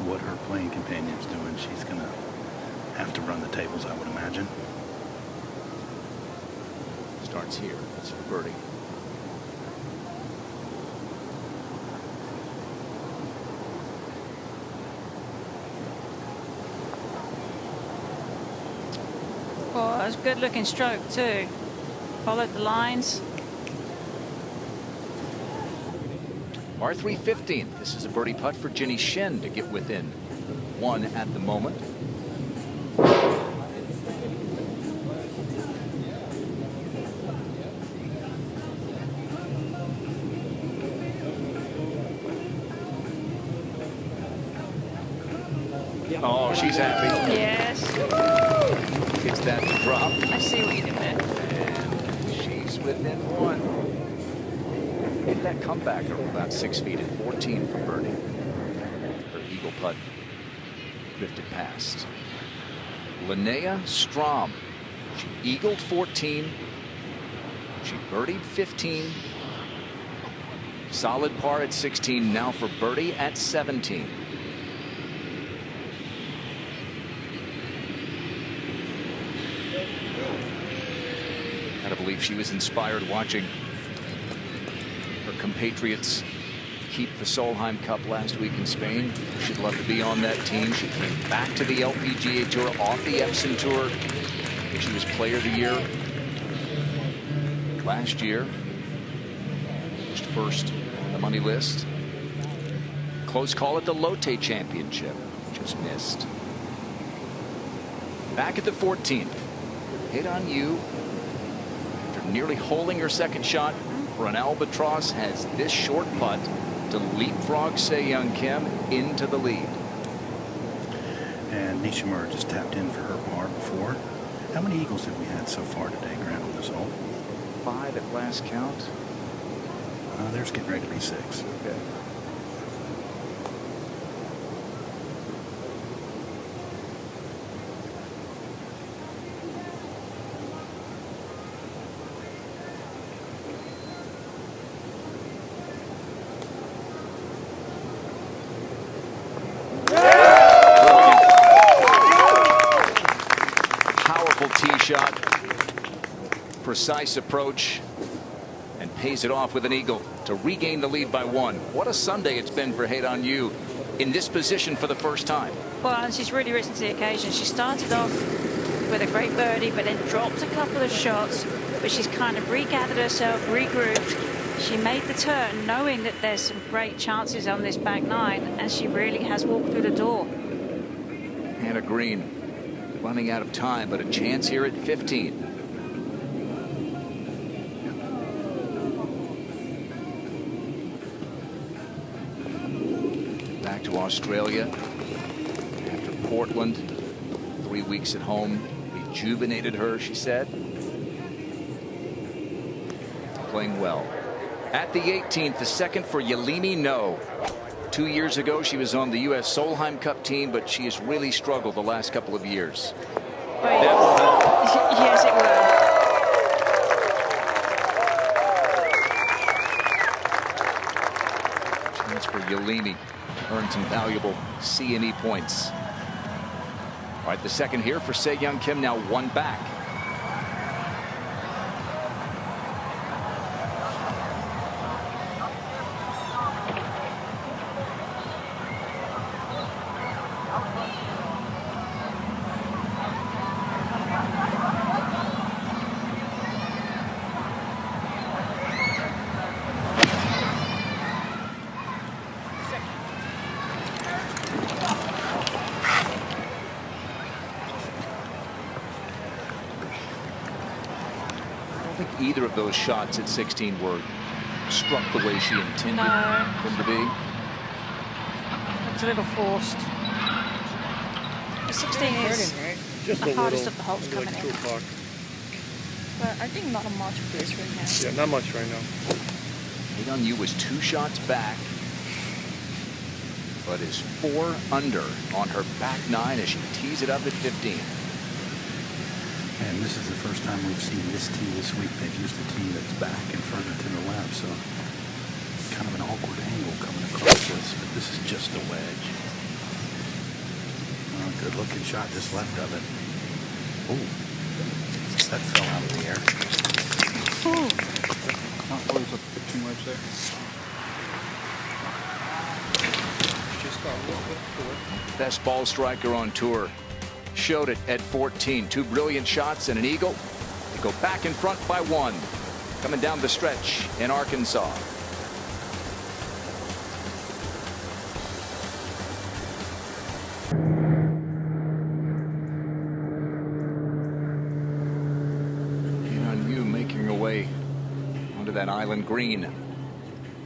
what her playing companion's doing, she's going to have to run the tables, I would imagine. Starts here. That's for birdie. Oh, it was a good looking stroke too. Followed the lines. Par 3 15th. This is a birdie putt for Jenny Shen to get within 1 at the moment. Oh, she's happy. Yes. Gets that to drop. I see what you did there. And she's within 1. Hit that comeback over about 6 feet at 14 for birdie. Her eagle putt drifted past. Linnea Strom. She eagled 14. She birdied 15. Solid par at 16. Now for birdie at 17. believe she was inspired watching her compatriots keep the Solheim Cup last week in Spain. She'd love to be on that team. She came back to the LPGA Tour off the Epsom Tour. She was Player of the Year last year. Just first on the money list. Close call at the Lotte Championship. Just missed. Back at the 14th. Hit on you. After nearly holing her second shot for an albatross, has this short putt to leapfrog Se-Young Kim into the lead. And Nishimura just tapped in for her par before. How many eagles have we had so far today, Grant, on this hole? 5 at last count. There's getting ready to be 6. Okay. Tee shot, precise approach, and pays it off with an eagle to regain the lead by 1. What a Sunday it's been for Hae-Dan Yu in this position for the first time. Well, and she's really risen to the occasion. She started off with a great birdie, but then dropped a couple of shots, but she's kind of regathered herself, regrouped. She made the turn knowing that there's some great chances on this back 9, and she really has walked through the door. Hannah Green running out of time, but a chance here at 15. Back to Australia after Portland. 3 weeks at home rejuvenated her, she said. Playing well. At the 18th, the second for Yelimi No. 2 years ago, she was on the U.S. Solheim Cup team, but she has really struggled the last couple of years. Right. That will help. Yes, it will. Chance for Yelimi. Earn some valuable CME points. All right, the second here for Se-Young Kim, now 1 back. Either of those shots at 16 were struck the way she intended them to be. It's a little forced. The 16 is Just the a hardest little, of the holes maybe coming like in. 2 o'clock. But I think not much breeze right now. Yeah, not much right now. Hae-Dan Yu was 2 shots back, but is 4 under on her back 9 as she tees it up at 15. And this is the first time we've seen this tee this week. They've used a tee that's back and further to the left, so kind of an awkward angle coming across this, but this is just a wedge. Good looking shot just left of it. Oh, that fell out of the air. Not always a pitching wedge there. Just got a little bit forward. Best ball striker on tour. Showed it at 14. 2 brilliant shots and an eagle. They go back in front by 1. Coming down the stretch in Arkansas. Hae-Dan Yu making her way onto that island green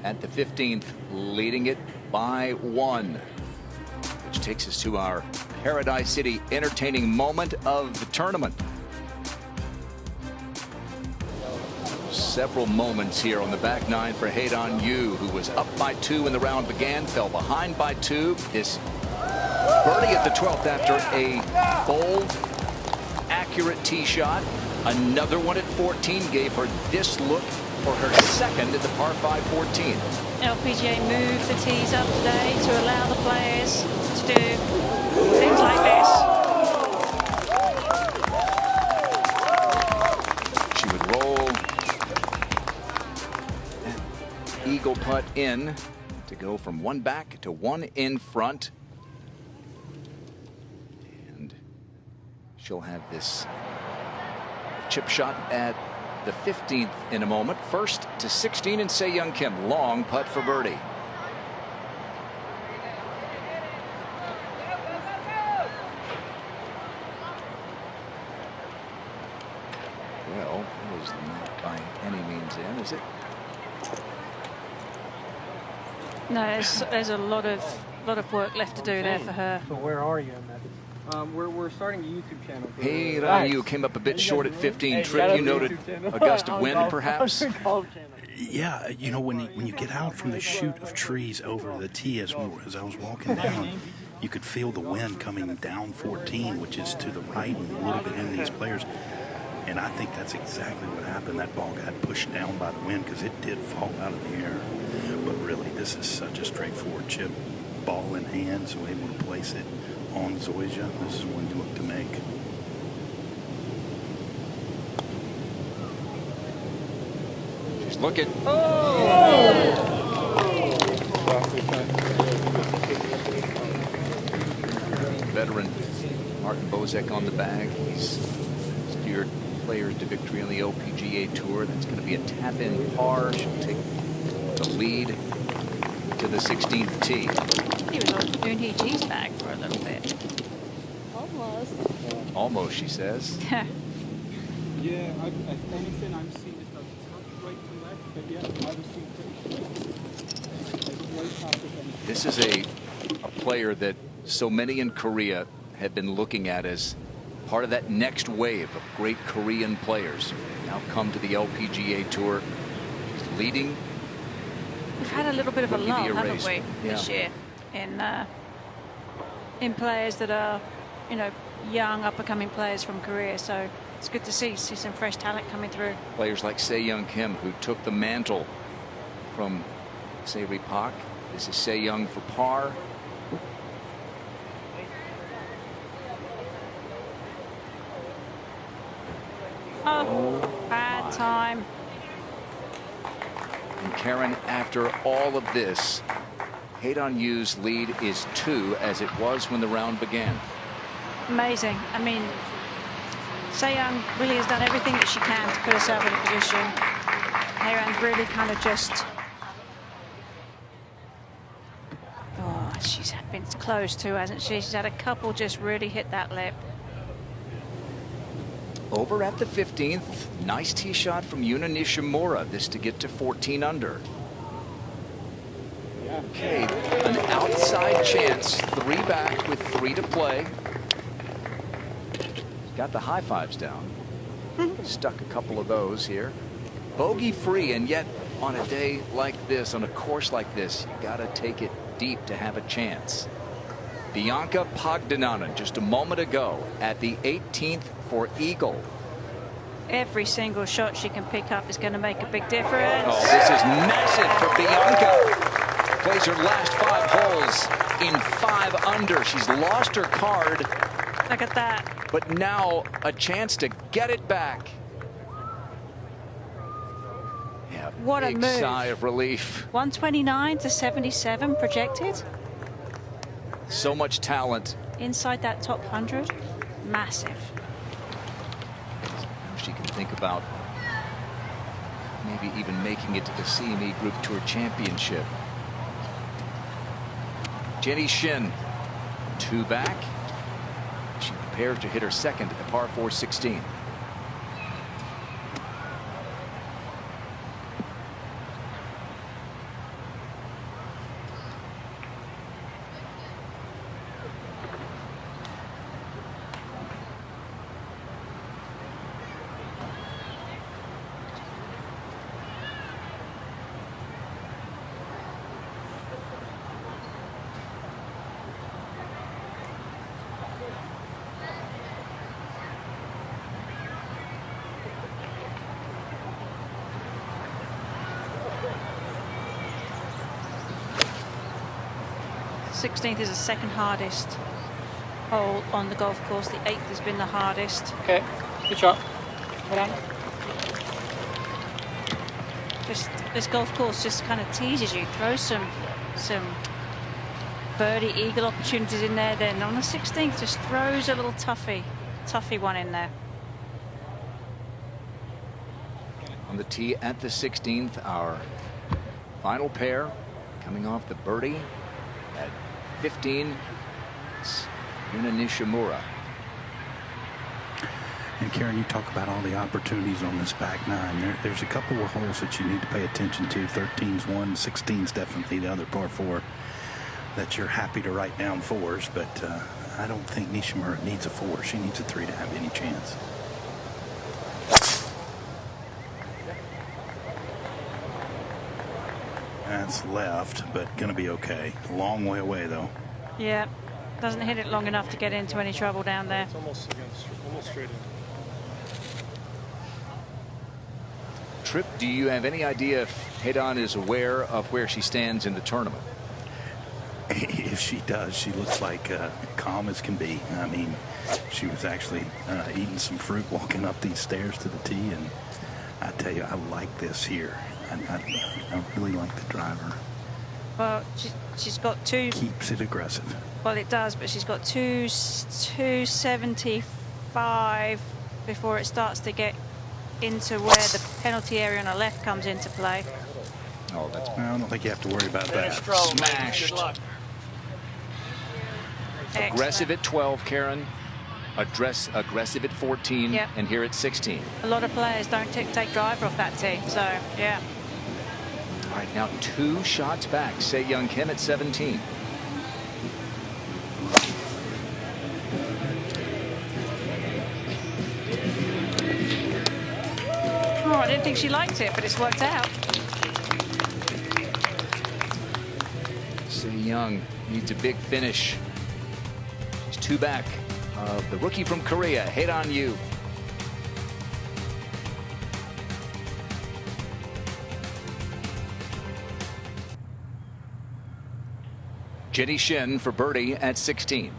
at the 15th, leading it by 1. Which takes us to our Paradise City entertaining moment of the tournament. Several moments here on the back 9 for Hae-Dan Yu, who was up by 2 when the round began, fell behind by 2. This birdie at the 12th after a bold, accurate tee shot. Another one at 14 gave her this look for her second at the par 5 14. LPGA moved the tees up today to allow the players to do things like this. She would roll putt in to go from 1 back to 1 in front. And she'll have this chip shot at the 15th in a moment. First to 16 and Se Young Kim. Long putt for birdie. Well, it was not by any means in, is it? No, there's a lot of work left to do there for her. So where are you in that? We're starting a YouTube channel. Hey, you came up a bit short at 15. Trip, you noted a gust of wind, perhaps? Yeah, you know, when you get out from the chute of trees over the tee, as I was walking down, you could feel the wind coming down 14, which is to the right and a little bit in these players. And I think that's exactly what happened. That ball got pushed down by the wind because it did fall out of the air. But really, this is such a straightforward chip. Ball in hand, so able to place it on Zoysia. This is one you look to make. Just look at. Veteran Martin Bozek on the bag. He's steered players to victory on the LPGA Tour. That's going to be a tap-in par. She'll take the lead to the 16th tee. He was on Unhee's bag for a little bit. Almost. Almost, she says. Yeah, anything I'm seeing is not right to left, but yeah, I was seeing pretty. This is a player that so many in Korea have been looking at as part of that next wave of great Korean players. Now come to the LPGA Tour. She's leading. We've had a little bit of a lull, haven't we, this Yeah. year, in players that are, you know, young, up-and-coming players from Korea. So it's good to see some fresh talent coming through. Players like Se Young Kim, who took the mantle from Se-Ri Pak. This is Se Young for par. Oh, bad time. And Karen, after all of this, Hae-Dong Yu's lead is 2, as it was when the round began. Amazing. I mean, Se Young really has done everything that she can to put herself in a position. Hae-Dong really kind of just... Oh, she's been close too, hasn't she? She's had a couple just really hit that lip. Over at the 15th, nice tee shot from Yuna Nishimura. This to get to 14 under. Okay, an outside chance. 3 back with 3 to play. Got the high fives down. Stuck a couple of those here. Bogey free, and yet on a day like this, on a course like this, you got to take it deep to have a chance. Bianca Pagdinanan just a moment ago at the 18th for eagle. Every single shot she can pick up is going to make a big difference. Oh, this is massive for Bianca. Plays her last 5 holes in 5 under. She's lost her card. Look at that. But now a chance to get it back. Yeah, what a big move. sigh of relief. 129 to 77 projected. So much talent. Inside that top 100. Massive. Now she can think about maybe even making it to the CME Group Tour Championship. Jenny Shin, 2 back. She prepares to hit her second at the par 4 16. The 16th is the second hardest hole on the golf course. The 8th has been the hardest. Okay, good shot. Well done. Just this golf course just kind of teases you, throws some birdie eagle opportunities in there. Then on the 16th, just throws a little toughy one in there. On the tee at the 16th, our final pair coming off the birdie at 15. It's Yuna Nishimura. And Karen, you talk about all the opportunities on this back nine. There's a couple of holes that you need to pay attention to. 13's one, 16's definitely the other par 4 that you're happy to write down 4s, but I don't think Nishimura needs a 4. She needs a 3 to have any chance. That's left, but going to be okay. A long way away, though. Yeah, doesn't hit it long enough to get into any trouble down there. It's almost straight in. Tripp, do you have any idea if Haydan is aware of where she stands in the tournament? If she does, she looks like calm as can be. I mean, she was actually eating some fruit walking up these stairs to the tee, and I tell you, I like this here. I really like the driver. Well, she's got two. Keeps it aggressive. Well, it does, but she's got 275 before it starts to get into where the penalty area on the left comes into play. Oh, that's. I don't think you have to worry about that. Smashed. Aggressive at 12, Karen. Aggressive at 14, yep. And here at 16. A lot of players don't take driver off that tee, so yeah. All right, now 2 shots back. Se Young Kim at 17. Oh, I didn't think she liked it, but it's worked out. Se Young needs a big finish. She's 2 back. The rookie from Korea, Haydan Yu. Jenny Shin for birdie at 16.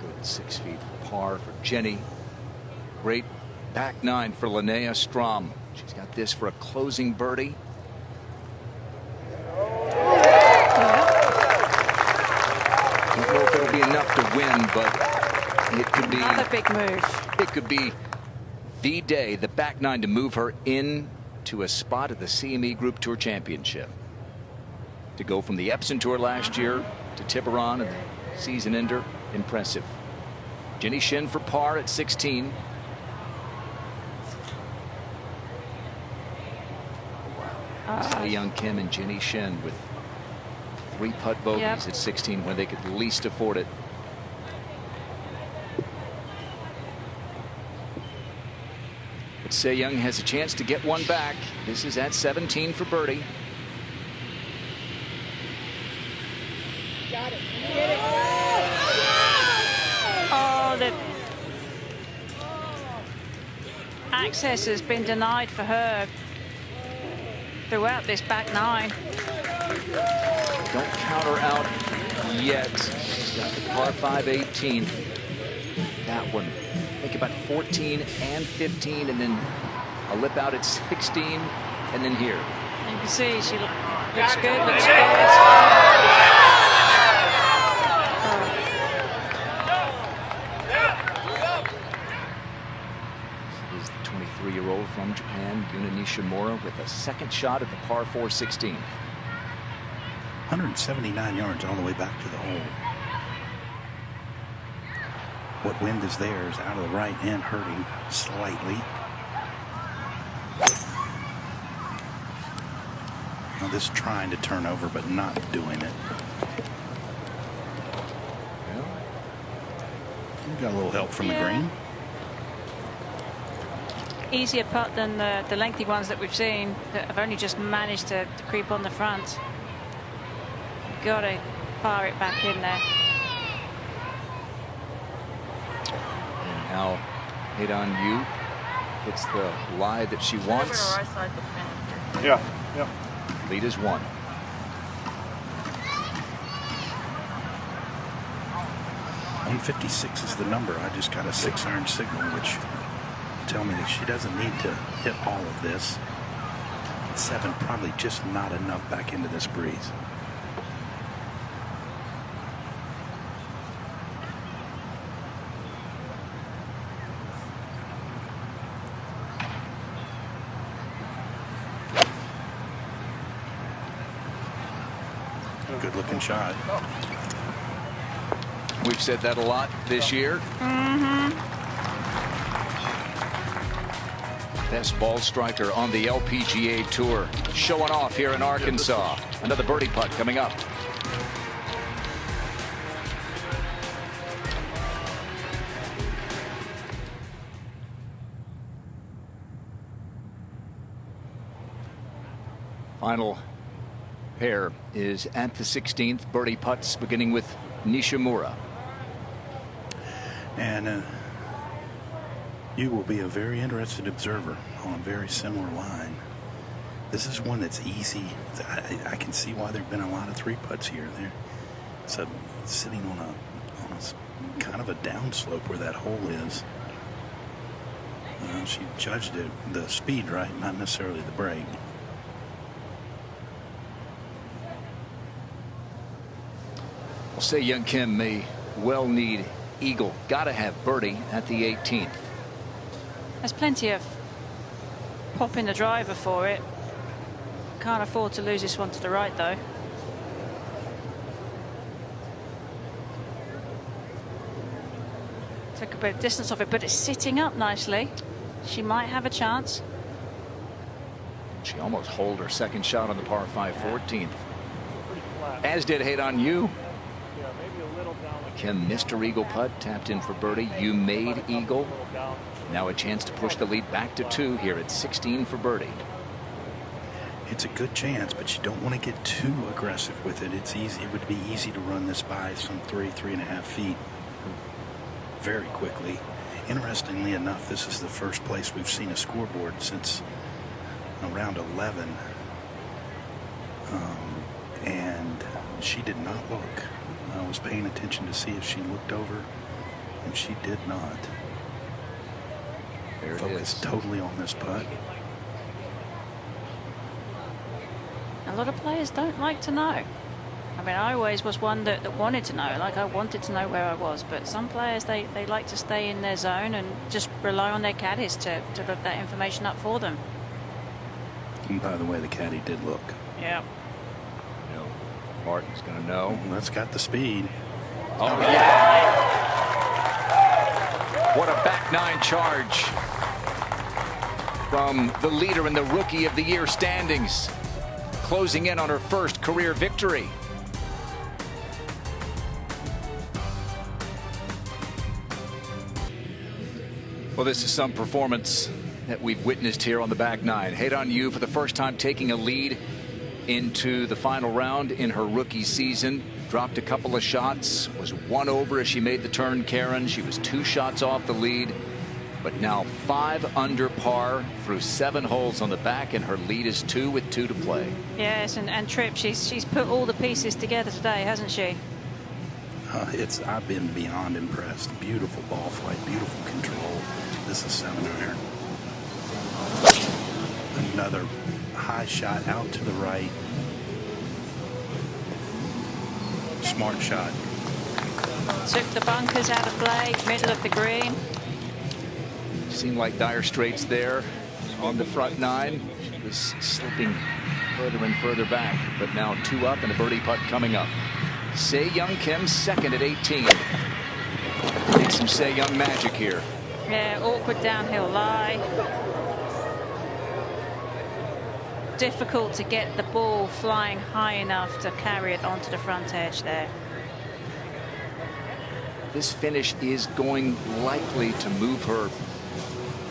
Good 6 feet for par for Jenny. Great back nine for Linnea Strom. She's got this for a closing birdie. Don't know if it'll be enough to win, but it could be Another big move. It could be the day, the back nine, to move her into a spot at the CME Group Tour Championship. To go from the Epson Tour last year to Tiburon and season ender, impressive. Jenny Shin for par at 16. Se Young Kim and Jenny Shin with 3 putt bogeys at 16 when they could least afford it. But Se Young has a chance to get one back. This is at 17 for birdie. Got it. Get it. Oh, the access has been denied for her throughout this back nine. Don't count her out yet. She's got the par 5 18. That one. Think about 14 and 15, and then a lip out at 16, and then here. You can see she looks good, looks good. This is the 23-year-old from Japan, Yuna Nishimura, with a second shot at the par 4 16. 179 yards all the way back to the hole. What wind is there is out of the right and hurting slightly. Now this is trying to turn over, but not doing it. Well, we got a little help from the green. Easier putt than the lengthy ones that we've seen that have only just managed to creep on the front. Got to fire it back in there. and now Haydan Yu Hits the lie that she wants. Yeah, yeah. Lead is 1. .156 is the number. I just got a 6-iron signal, which tell me that she doesn't need to hit all of this. 7 probably just not enough back into this breeze. Good looking shot. We've said that a lot this year. Best ball striker on the LPGA Tour, showing off here in Arkansas. Another birdie putt coming up. Final pair is at the 16th. Birdie putts beginning with Nishimura. And you will be a very interested observer on a very similar line. This is one that's easy. I can see why there have been a lot of 3 putts here. It's sitting on a kind of a downslope where that hole is. She judged it, the speed right, not necessarily the break. Well, say Young Kim may well need eagle. Got to have birdie at the 18th. There's plenty of pop in the driver for it. Can't afford to lose this one to the right, though. Took a bit of distance off it, but it's sitting up nicely. She might have a chance. She almost holed her second shot on the par 5 14th. Pretty flat. As did Hate on You. Yeah, maybe a little down. Kim missed her eagle putt, tapped in for birdie. You made eagle. Now a chance to push the lead back to 2 here at 16 for birdie. It's a good chance, but you don't want to get too aggressive with it. It's easy. It would be easy to run this by some 3.5 feet very quickly. Interestingly enough, this is the first place we've seen a scoreboard since around 11. And she did not look. I was paying attention to see if she looked over, and she did not. There it Focused is. totally on this putt. A lot of players don't like to know. I mean, I always was one that wanted to know. Like, I wanted to know where I was. But some players, they like to stay in their zone and just rely on their caddies to look that information up for them. And by the way, the caddy did look. Yeah. You know, Martin's going to know. That's got the speed. Oh, yeah. What a back 9 charge from the leader in the Rookie of the Year standings, closing in on her first career victory. Well, this is some performance that we've witnessed here on the back 9. Hate on You for the first time taking a lead into the final round in her rookie season. Dropped a couple of shots, was 1 over as she made the turn, Karen. She was 2 shots off the lead, but now 5 under par through 7 holes on the back, and her lead is 2 with 2 to play. Yes, and Tripp, she's put all the pieces together today, hasn't she? I've been beyond impressed. Beautiful ball flight, beautiful control. This is 7-iron. Another high shot out to the right. Smart shot. Took the bunkers out of play, middle of the green. Seemed like dire straits there on the front 9. She was slipping further and further back, but now 2 up and a birdie putt coming up. Say Young Kim second at 18. Need some Say Young magic here. Yeah, awkward downhill lie. Difficult to get the ball flying high enough to carry it onto the front edge there. This finish is going likely to move her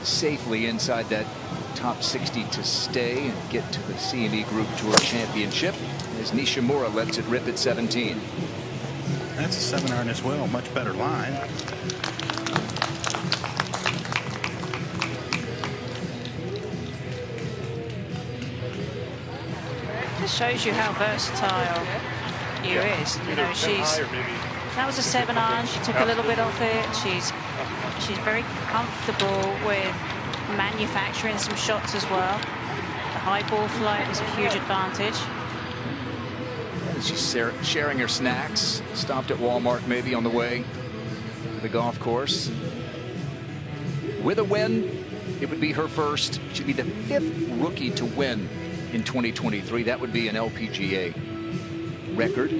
safely inside that top 60 to stay and get to the CME Group Tour Championship as Nishimura lets it rip at 17. That's a 7-iron as well. Much better line. Just shows you how versatile Yu is. You know, that was a 7-iron. She took a little bit off it. She's very comfortable with manufacturing some shots as well. The high ball flight is a huge advantage. She's sharing her snacks. Stopped at Walmart maybe on the way to the golf course. With a win, it would be her first. She'd be the 5th rookie to win in 2023. That would be an LPGA record.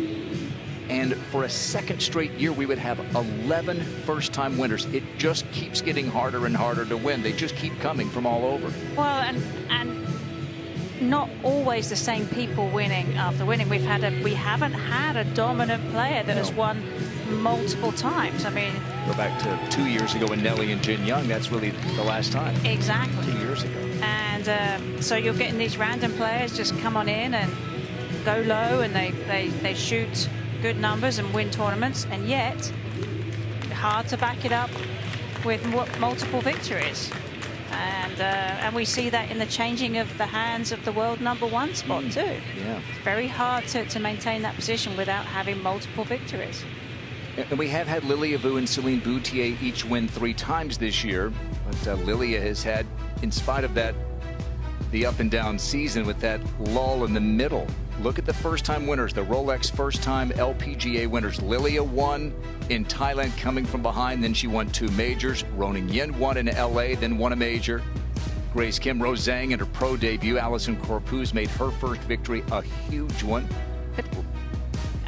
And for a second straight year, we would have 11 first-time winners. It just keeps getting harder and harder to win. They just keep coming from all over. Well, and not always the same people winning after winning. We haven't had a dominant player that has won multiple times. I mean, go back to 2 years ago when Nelly and Jin Young. That's really the last time. Exactly. 2 years ago. And so you're getting these random players just come on in and go low, and they shoot good numbers and win tournaments, and yet hard to back it up with multiple victories. And we see that in the changing of the hands of the world #1 spot too. Yeah. It's very hard to maintain that position without having multiple victories. And we have had Lilia Vu and Celine Boutier each win 3 times this year. But Lilia has had, in spite of that, the up and down season with that lull in the middle. Look at the first-time winners, the Rolex first-time LPGA winners. Lilia won in Thailand coming from behind, then she won 2 majors. Ronan Yin won in LA, then won a major. Grace Kim Rose Zhang in her pro debut. Alison Corpuz made her first victory a huge one.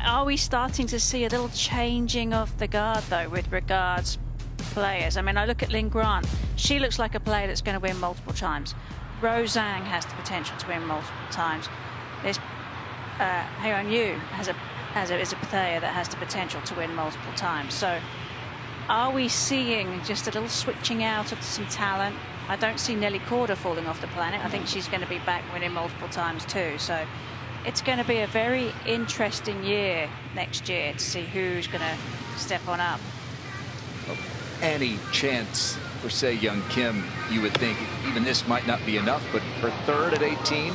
Are we starting to see a little changing of the guard, though, with regards players? I mean, I look at Lynn Grant. She looks like a player that's going to win multiple times. Rose Zhang has the potential to win multiple times. There's Haeyeon Yu is a player that has the potential to win multiple times. So are we seeing just a little switching out of some talent? I don't see Nelly Korda falling off the planet. I think she's going to be back winning multiple times too. So it's going to be a very interesting year next year to see who's going to step on up. Any chance for Se-Young Kim, you would think even this might not be enough, but her 3rd at 18.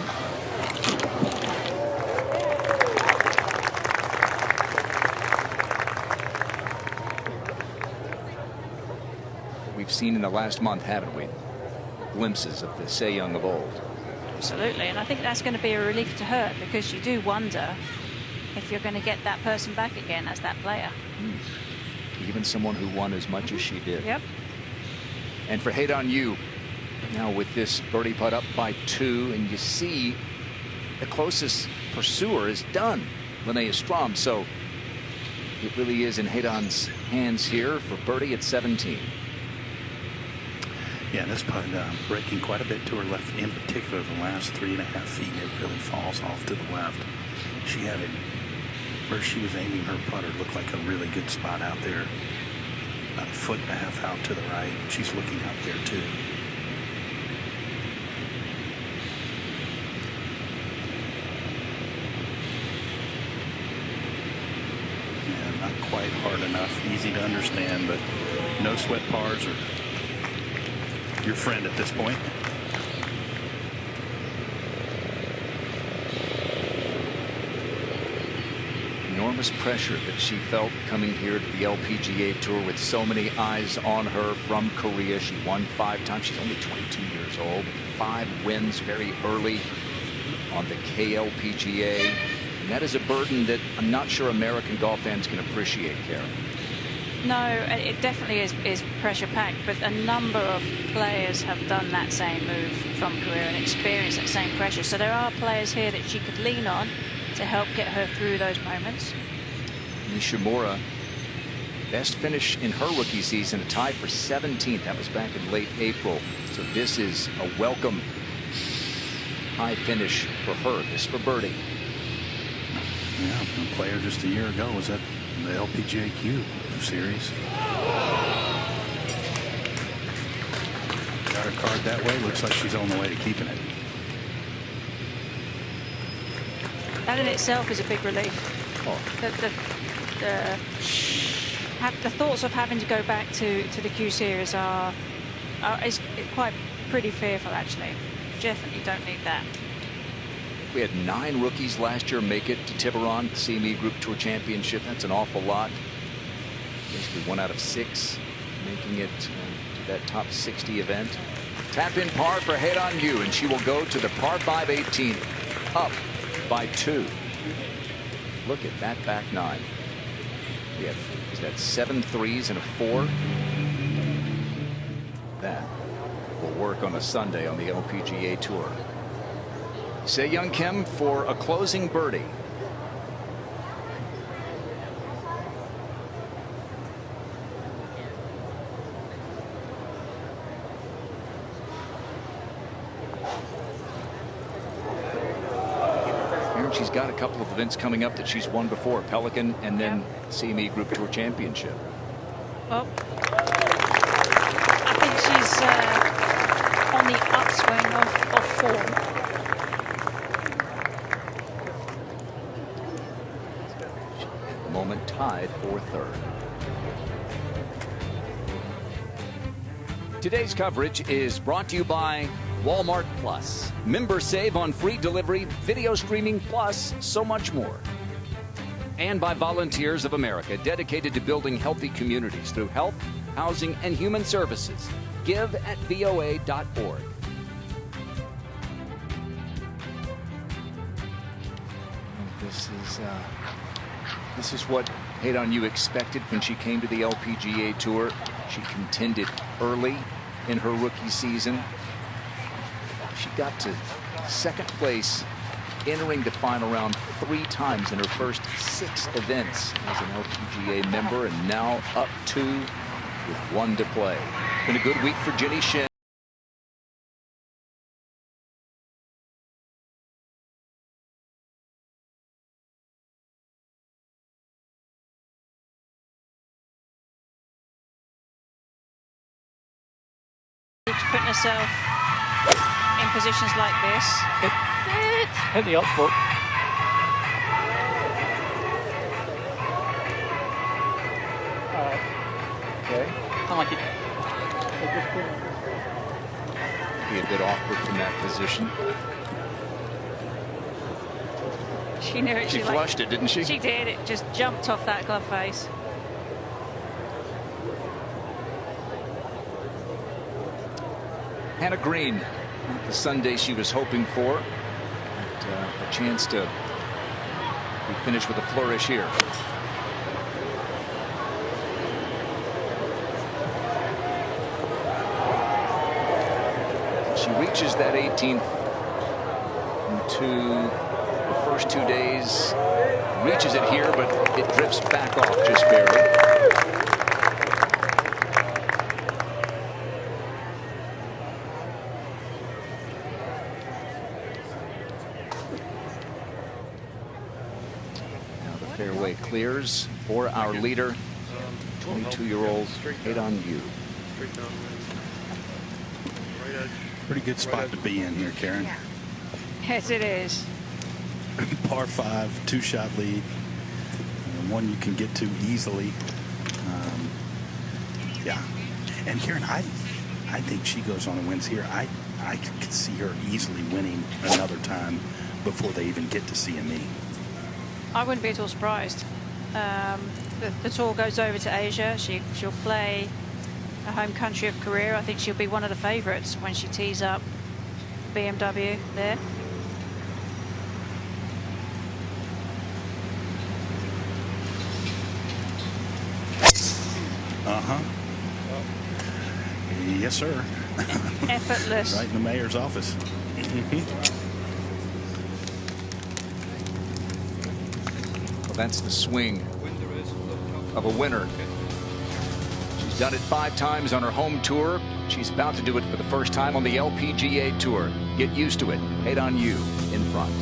We've seen in the last month, haven't we? Glimpses of the Se-Young of old. Absolutely, and I think that's going to be a relief to her, because you do wonder if you're going to get that person back again as that player. Even someone who won as much as she did. Yep. And for Haeyeon Yu, now with this birdie putt up by 2, and you see the closest pursuer is done, Linnea Strom. So it really is in Haeyeon's hands here for birdie at 17. Yeah, this putt breaking quite a bit to her left, in particular the last 3.5 feet. It really falls off to the left. She had it where she was aiming her putter, looked like a really good spot out there. About 1.5 feet out to the right. She's looking out there too. Yeah, not quite hard enough. Easy to understand, but no sweat pars or your friend at this point. Enormous pressure that she felt coming here to the LPGA Tour with so many eyes on her from Korea. She won 5 times. She's only 22 years old. 5 wins very early on the KLPGA. And that is a burden that I'm not sure American golf fans can appreciate, Karen. No, it definitely is pressure-packed, but a number of players have done that same move from Korea and experienced that same pressure. So there are players here that she could lean on to help get her through those moments. Nishimura, best finish in her rookie season, a tie for 17th. That was back in late April. So this is a welcome high finish for her. This for birdie. Yeah, a player just a year ago was at the LPGA series. Got her card that way. Looks like she's on the way to keeping it. That in itself is a big relief. Oh. The thoughts of having to go back to the Q series is quite pretty fearful, actually. Definitely don't need that. we had 9 rookies last year make it to Tiburon, the CME Group Tour Championship. That's an awful lot. Basically 1 out of 6 making it to that top 60 event. Tap in par for Head On You, and she will go to the par 5 18th, up by 2. Look at that back 9. We have, is that 7 threes and a 4? That will work on a Sunday on the LPGA Tour. Se Young Kim for a closing birdie. She's got a couple of events coming up that she's won before, Pelican and then CME Group Tour Championship. Oh, I think she's on the upswing of form. At the moment tied for 3rd. Today's coverage is brought to you by Walmart Plus. Members save on free delivery, video streaming, plus so much more. And by Volunteers of America, dedicated to building healthy communities through health, housing, and human services. Give at VOA.org. This is what Head On You expected when she came to the LPGA Tour. She contended early in her rookie season. She got to 2nd place, entering the final round 3 times in her first 6 events as an LPGA member, and now up 2 with 1 to play. Been a good week for Jenny Shin. Putting herself in positions like this. Hit the up foot. Okay. I like it. Be a bit awkward from that position. She knew it. She flushed it, didn't she? She did. It just jumped off that glove face. Hannah Green, the Sunday she was hoping for. A chance to finish with a flourish here. She reaches that 18th into the first 2 days. Reaches it here, but it drifts back off just barely. Fairway clears for our leader, 22-year-old Head On You. Pretty good spot to be in here, Karen. Yes, it is. Par 5, 2-shot lead, one you can get to easily. Yeah, and Karen, I think she goes on and wins here. I could see her easily winning another time before they even get to CME. I wouldn't be at all surprised. The tour goes over to Asia. She'll play her home country of Korea. I think she'll be one of the favourites when she tees up BMW there. Yes, sir. Effortless. Right in the mayor's office. Well, that's the swing of a winner. She's done it 5 times on her home tour. She's about to do it for the first time on the LPGA Tour. Get used to it. Head On You in front.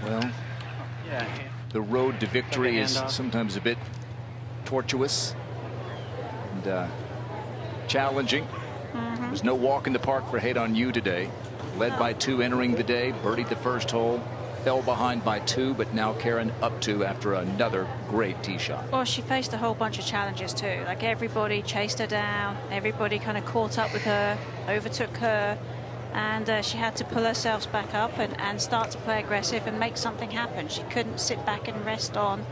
Well, the road to victory is sometimes a bit tortuous and challenging. There's no walk in the park for Head On You today. Led by 2 entering the day, birdied the first hole, fell behind by 2, but now Karen up 2 after another great tee shot. Well, she faced a whole bunch of challenges too. Like everybody chased her down, everybody kind of caught up with her, overtook her, and she had to pull herself back up and start to play aggressive and make something happen. She couldn't sit back and rest on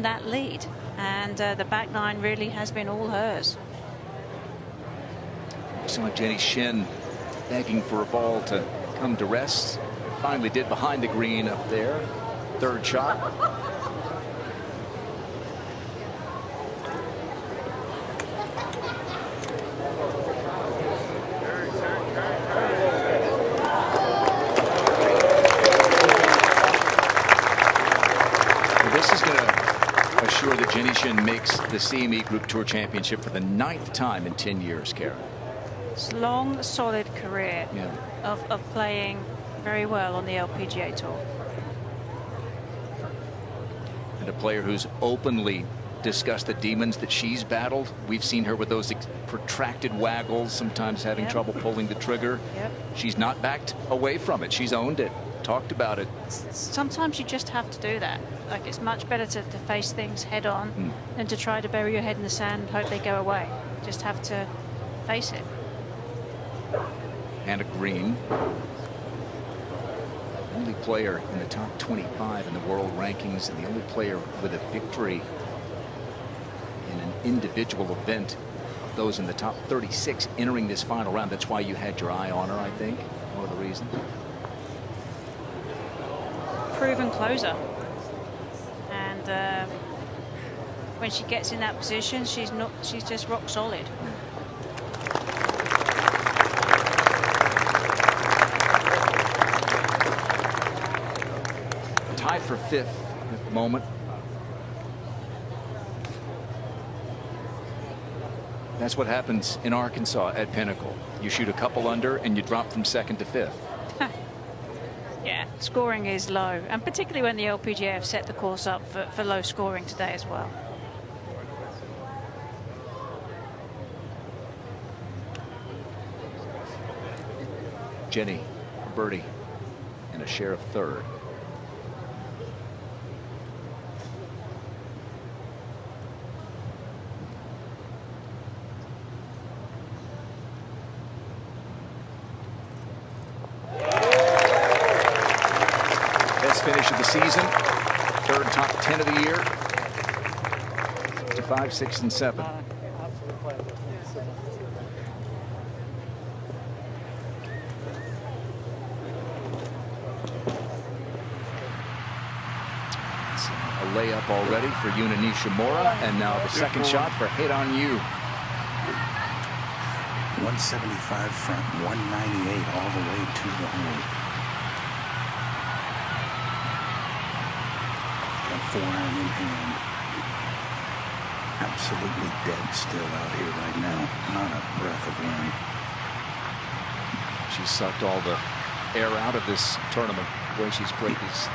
that lead, and the back nine really has been all hers. Looks like Jenny Shin begging for a ball to come to rest. Finally did behind the green up there. Third shot. This is going to assure that Jenny Shin makes the CME Group Tour Championship for the 9th time in 10 years, Karen. It's long, solid career of playing very well on the LPGA Tour. And a player who's openly discussed the demons that she's battled. We've seen her with those protracted waggles, sometimes having trouble pulling the trigger. She's not backed away from it. She's owned it, talked about it. Sometimes you just have to do that. Like, it's much better to face things head on than to try to bury your head in the sand and hope they go away. You just have to face it. Hannah Green, only player in the top 25 in the world rankings, and the only player with a victory in an individual event of those in the top 36 entering this final round. That's why you had your eye on her, I think, one of the reasons. Proven closer, and when she gets in that position, she's just rock solid. Tied for 5th at the moment. That's what happens in Arkansas at Pinnacle. You shoot a couple under and you drop from 2nd to 5th. Yeah, scoring is low, and particularly when the LPGA have set the course up for low scoring today as well. Jenny for birdie and a share of 3rd. Best finish of the season, 3rd top 10 of the year. 5, 6, and 7. A layup already for Yuna Nishimura, and now the second shot for Hate on You. 175 front, 198 all the way to the hole. Got 4-iron in hand. Absolutely dead still out here right now. Not a breath of wind. She sucked all the air out of this tournament the way she's played these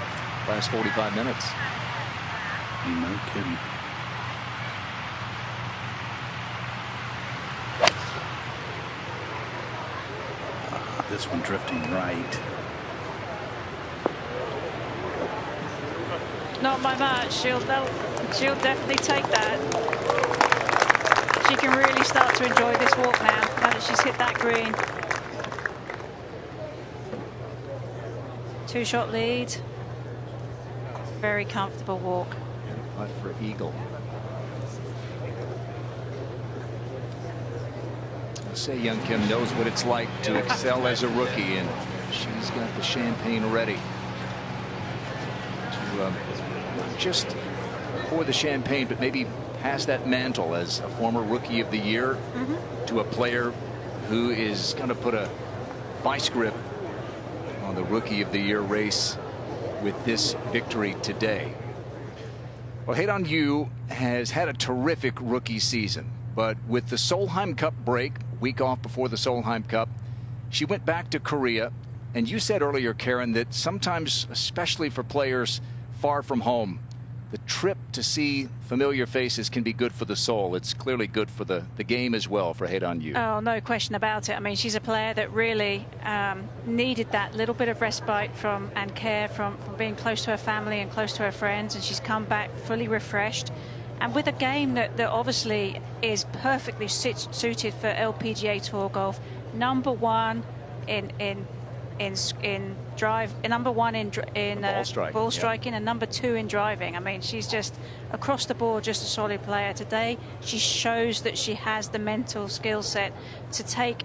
last 45 minutes. No kidding. This one drifting right. Not by much. She'll definitely take that. She can really start to enjoy this walk now that she's hit that green. 2-shot lead. Very comfortable walk. Putt for eagle. Say Young Kim knows what it's like to excel as a rookie, and she's got the champagne ready to not just pour the champagne, but maybe pass that mantle as a former Rookie of the Year to a player who is going to put a vice grip on the Rookie of the Year race with this victory today. Well, Hate on You has had a terrific rookie season, but with the Solheim Cup break, week off before the Solheim Cup, she went back to Korea. And you said earlier, Karen, that sometimes, especially for players far from home, the trip to see familiar faces can be good for the soul. It's clearly good for the game as well for Hae-Dan Yu. Oh, no question about it. I mean, she's a player that really needed that little bit of respite from and care from being close to her family and close to her friends, and she's come back fully refreshed and with a game that obviously is perfectly suited for LPGA Tour golf. Number one in drive, number one in ball striking, and number two in driving. I mean, she's just across the board just a solid player. Today she shows that she has the mental skill set to take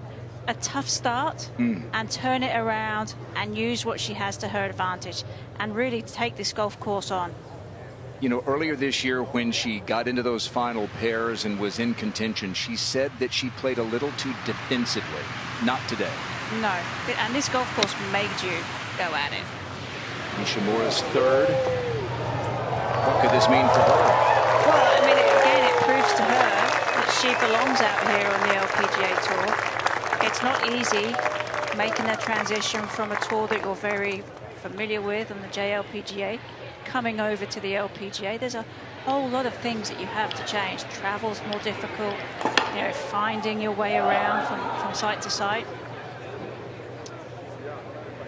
a tough start and turn it around and use what she has to her advantage and really take this golf course on. You know, earlier this year when she got into those final pairs and was in contention, she said that she played a little too defensively. Not today. No, and this golf course made you go at it. Nishimura's third. What could this mean for her? Well, I mean, again, it proves to her that she belongs out here on the LPGA Tour. It's not easy making that transition from a tour that you're very familiar with on the JLPGA, coming over to the LPGA. There's a whole lot of things that you have to change. Travel's more difficult, you know, finding your way around from site to site.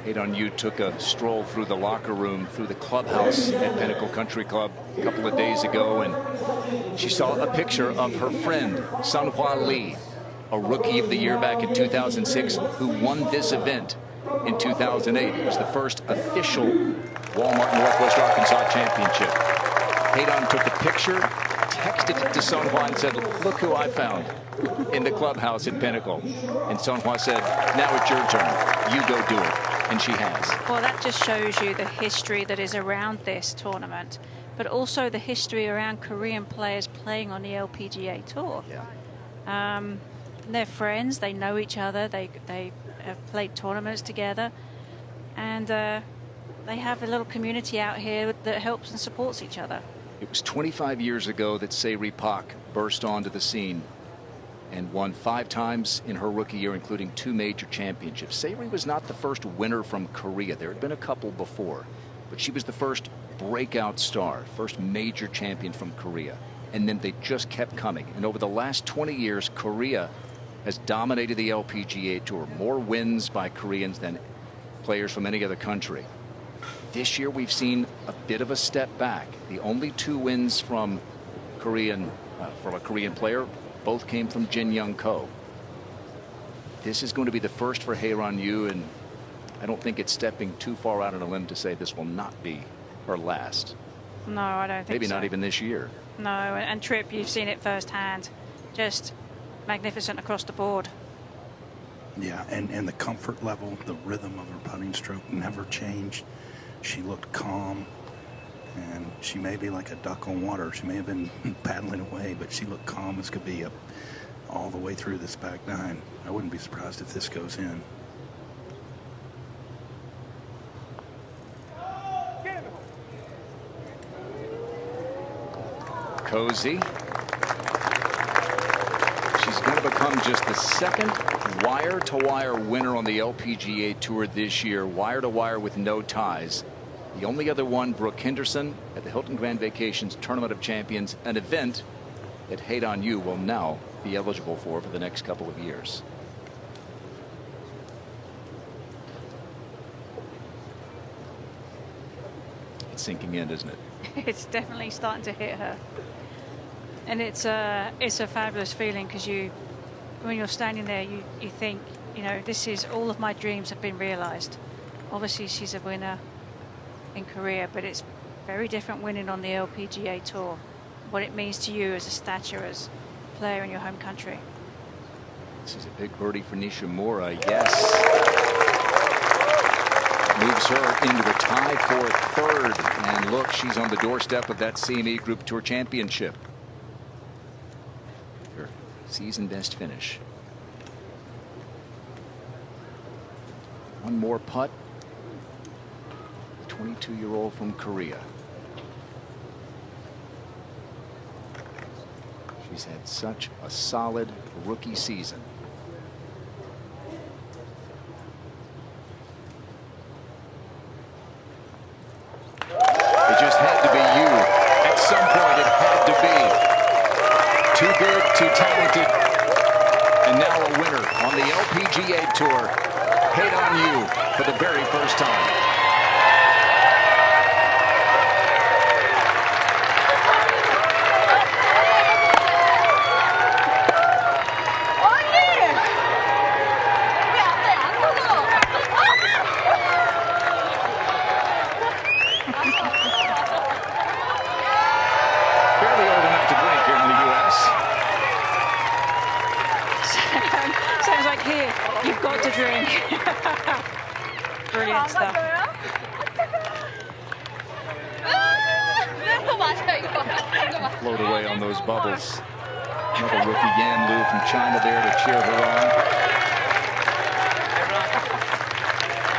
Hae-Dan Yu took a stroll through the locker room, through the clubhouse at Pinnacle Country Club a couple of days ago, and she saw a picture of her friend, Sunhwa Lee, a Rookie of the Year back in 2006, who won this event in 2008. It was the first official Walmart Northwest Arkansas Championship. Hae-Dan took a picture, texted it to Sunhwa and said, "Look who I found in the clubhouse at Pinnacle." And Sunhwa said, "Now it's your turn. You go do it." And she has. Well, that just shows you the history that is around this tournament, but also the history around Korean players playing on the LPGA Tour. Yeah. They're friends. They know each other. They have played tournaments together, and they have a little community out here that helps and supports each other. It was 25 years ago that Se-Ri Pak burst onto the scene and won 5 times in her rookie year, including 2 major championships. Se-Ri was not the first winner from Korea. There had been a couple before, but she was the first breakout star, first major champion from Korea. And then they just kept coming. And over the last 20 years, Korea has dominated the LPGA Tour. More wins by Koreans than players from any other country. This year we've seen a bit of a step back. The only 2 wins from a Korean player both came from Jin Young Ko. This is going to be the first for Hae-Dan Yu, and I don't think it's stepping too far out on a limb to say this will not be her last. No, I don't think so. Maybe not even this year. No, and Tripp, you've seen it firsthand. Just magnificent across the board. Yeah, and the comfort level, the rhythm of her putting stroke never changed. She looked calm, and she may be like a duck on water. She may have been paddling away, but she looked calm as could be up all the way through this back 9. I wouldn't be surprised if this goes in. Cozy. She's going to become just the second wire-to-wire winner on the LPGA Tour this year, wire-to-wire with no ties. The only other one, Brooke Henderson, at the Hilton Grand Vacations Tournament of Champions, an event that Hae-Dan Yu will now be eligible for the next couple of years. It's sinking in, isn't it? It's definitely starting to hit her. And it's a fabulous feeling, because when you're standing there, you think, you know, this is all of my dreams have been realized. Obviously she's a winner in Korea, but it's very different winning on the LPGA Tour. What it means to you as a stature, as a player in your home country. This is a big birdie for Nishimura. Yes. Moves her into a tie for 3rd. And look, she's on the doorstep of that CME Group Tour Championship. Her season best finish. One more putt. 22-year-old from Korea. She's had such a solid rookie season. It just had to be you too good, too talented, and now a winner on the LPGA Tour. Hate on You for the very first time. Fairly old enough to drink here in the U.S. Sounds like here, you've got to drink. Brilliant stuff. Float away on those bubbles. Another rookie Yan Lu from China there to cheer her on.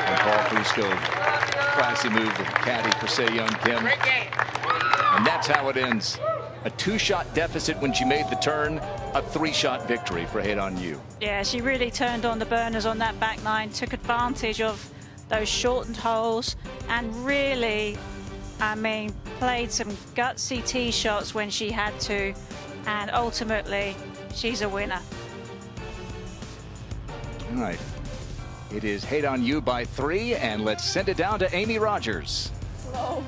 And Paul Fusco, classy move to caddy for Se Young Kim. And that's how it ends. A 2-shot deficit when she made the turn, a 3-shot victory for Hate on You. Yeah, she really turned on the burners on that back nine, took advantage of those shortened holes, and really, I mean, played some gutsy tee shots when she had to, and ultimately, she's a winner. All right. It is Hate on You by 3, and let's send it down to Amy Rogers. Hello.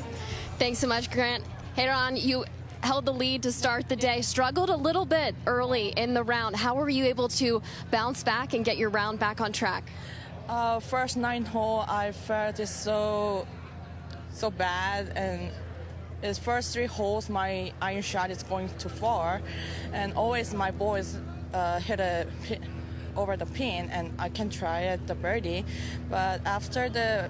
Thanks so much, Grant. Hate on You held the lead to start the day, struggled a little bit early in the round. How were you able to bounce back and get your round back on track? First 9 hole, I felt it so bad, and his first 3 holes, my iron shot is going too far, and always my ball is hit over the pin, and I can try it the birdie, but after the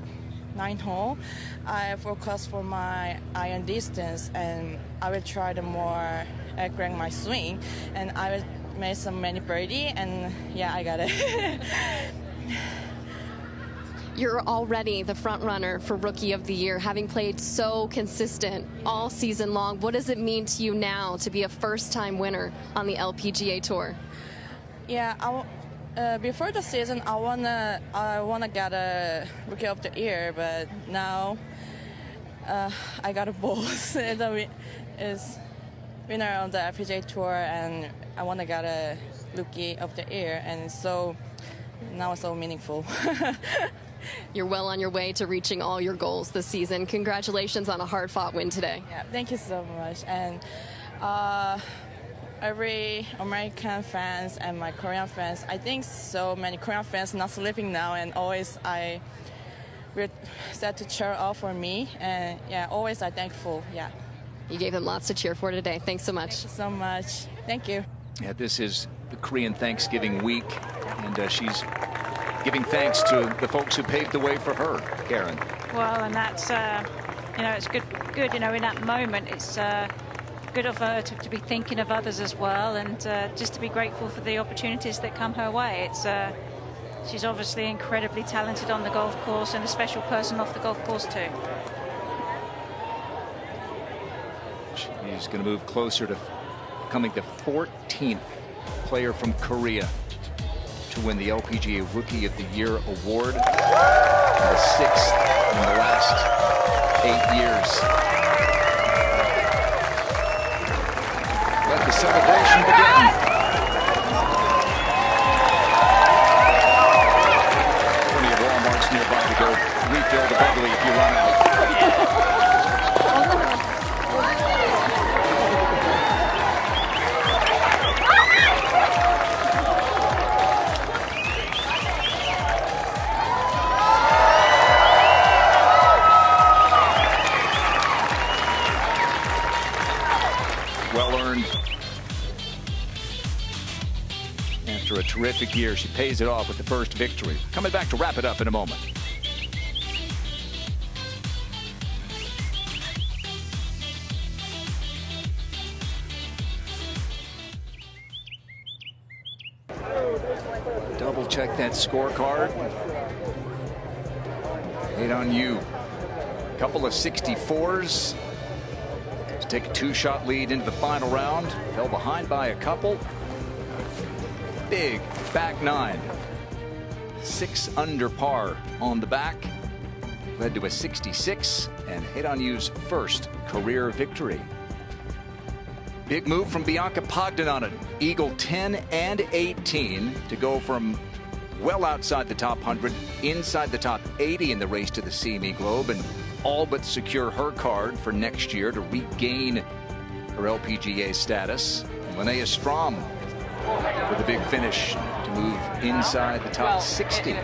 9th hole, I focus for my iron distance, and I will try the more accurate my swing, and I will make some many birdie, and yeah, I got it. You're already the front runner for Rookie of the Year, having played so consistent all season long. What does it mean to you now to be a first-time winner on the LPGA Tour? Yeah, before the season, I wanna get a Rookie of the Year, but now I got a both. It's winner on the LPGA Tour, and I wanna get a Rookie of the Year, and so now it's so meaningful. You're well on your way to reaching all your goals this season. Congratulations on a hard-fought win today. Yeah, thank you so much. And every American fans and my Korean fans, I think so many Korean fans not sleeping now, and always I set to cheer up for me, and yeah, always I'm thankful. Yeah. You gave them lots to cheer for today. Thanks so much. Thank you so much. Thank you. Yeah, this is the Korean Thanksgiving week, and she's giving thanks to the folks who paved the way for her, Karen. Well, and that's, you know, it's good, you know, in that moment, it's good of her to be thinking of others as well, and just to be grateful for the opportunities that come her way. It's she's obviously incredibly talented on the golf course, and a special person off the golf course too. She's going to move closer to becoming the 14th player from Korea to win the LPGA Rookie of the Year award, and the 6th in the last 8 years. Let the celebration begin. Plenty of Walmarts nearby to go refill the bubbly if you run out. Well earned. After a terrific year, she pays it off with the first victory. Coming back to wrap it up in a moment. Double check that scorecard. Hate on You. Couple of 64s. Take a 2-shot lead into the final round. Fell behind by a couple. Big back nine. 6 under par on the back. Led to a 66 and Hate on You's first career victory. Big move from Bianca Pagdinanen. Eagle 10 and 18 to go from well outside the top 100, inside the top 80 in the race to the CME Globe, and all but secure her card for next year to regain her LPGA status. Linnea Strom with a big finish to move inside the top 60.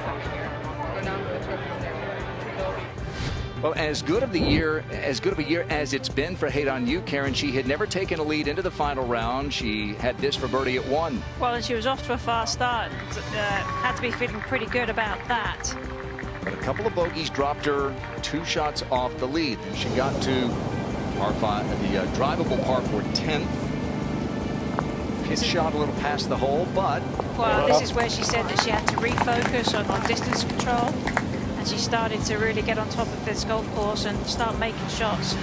Well, as good of a year as it's been for Haydon Yu, Karen, she had never taken a lead into the final round. She had this for birdie at 1. Well, and she was off to a fast start. Had to be feeling pretty good about that. But a couple of bogeys dropped her 2 shots off the lead. And she got to par 5, the drivable par 4 10th. Pitch shot a little past the hole, but... Well, this is where she said that she had to refocus on distance control. And she started to really get on top of this golf course and start making shots.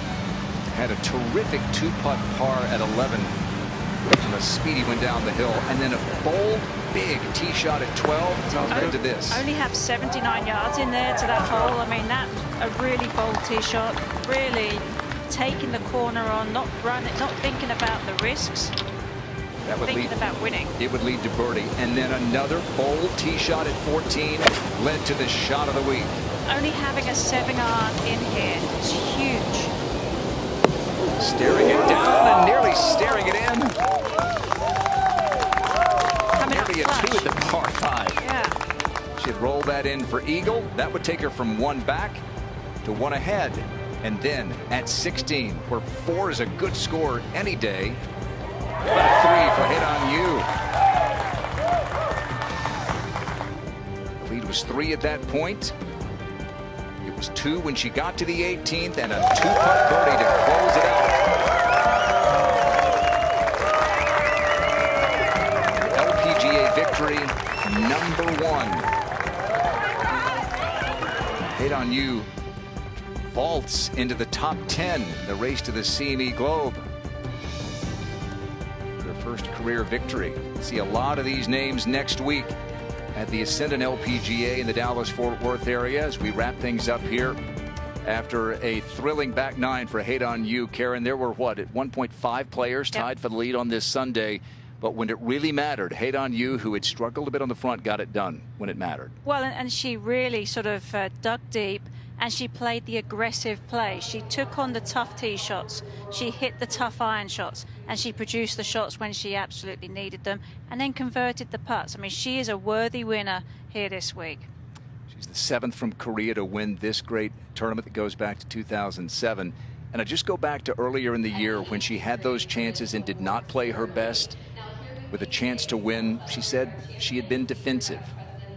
Had a terrific 2-putt par at 11. And a speedy went down the hill. And then a bold, big tee shot at 12 into this. Only have 79 yards in there to that hole. I mean, that's a really bold tee shot. Really taking the corner on, not running, not thinking about the risks. That would thinking about winning. It would lead to birdie. And then another bold tee shot at 14 led to the shot of the week. Only having a 7-iron in here is huge. Staring it down and nearly staring it in. Coming nearly up a 2 flush. at the par 5. Yeah. She'd roll that in for eagle. That would take her from 1 back to 1 ahead. And then at 16, where 4 is a good score any day, but a 3 for Haydon Yu. The lead was 3 at that point. It was 2 when she got to the 18th, and a 2-putt birdie to close it out. LPGA victory number 1. Haydon Yu vaults into the top 10 in the race to the CME Globe. First career victory. See a lot of these names next week at the Ascendant LPGA in the Dallas-Fort Worth area as we wrap things up here after a thrilling back 9 for Haydon Yu. Karen, there were what, at 1.5 players tied for the lead on this Sunday, but when it really mattered, Haydon Yu, who had struggled a bit on the front, got it done when it mattered. Well, and she really sort of dug deep. And she played the aggressive play. She took on the tough tee shots. She hit the tough iron shots. And she produced the shots when she absolutely needed them. And then converted the putts. I mean, she is a worthy winner here this week. She's the 7th from Korea to win this great tournament that goes back to 2007. And I just go back to earlier in the year when she had those chances and did not play her best with a chance to win. She said she had been defensive.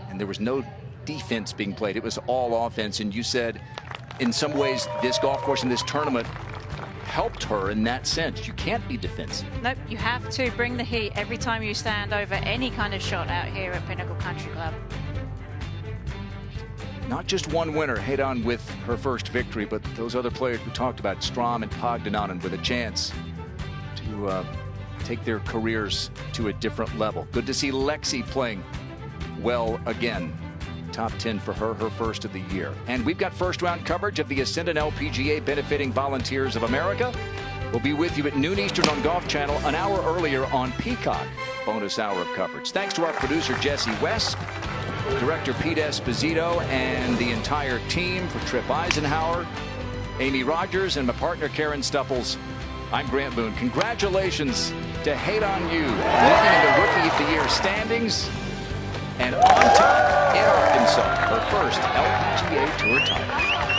And there was no defense being played. It was all offense. And you said in some ways this golf course in this tournament helped her in that sense. You can't be defensive. Nope, you have to bring the heat every time you stand over any kind of shot out here at Pinnacle Country Club. Not just one winner, Haydon with her first victory, but those other players we talked about, Strom and Pagdinanen, with a chance to take their careers to a different level. Good to see Lexi playing well again. Top 10 for her, her first of the year. And we've got first round coverage of the Ascendant LPGA benefiting Volunteers of America. We'll be with you at noon Eastern on Golf Channel, an hour earlier on Peacock. Bonus hour of coverage. Thanks to our producer, Jesse West, director Pete Esposito, and the entire team for Trip Eisenhower, Amy Rogers, and my partner, Karen Stupples. I'm Grant Boone. Congratulations to Haydon Yu, leading in the Rookie of the Year standings. And on top in Arkansas, her first LPGA Tour title.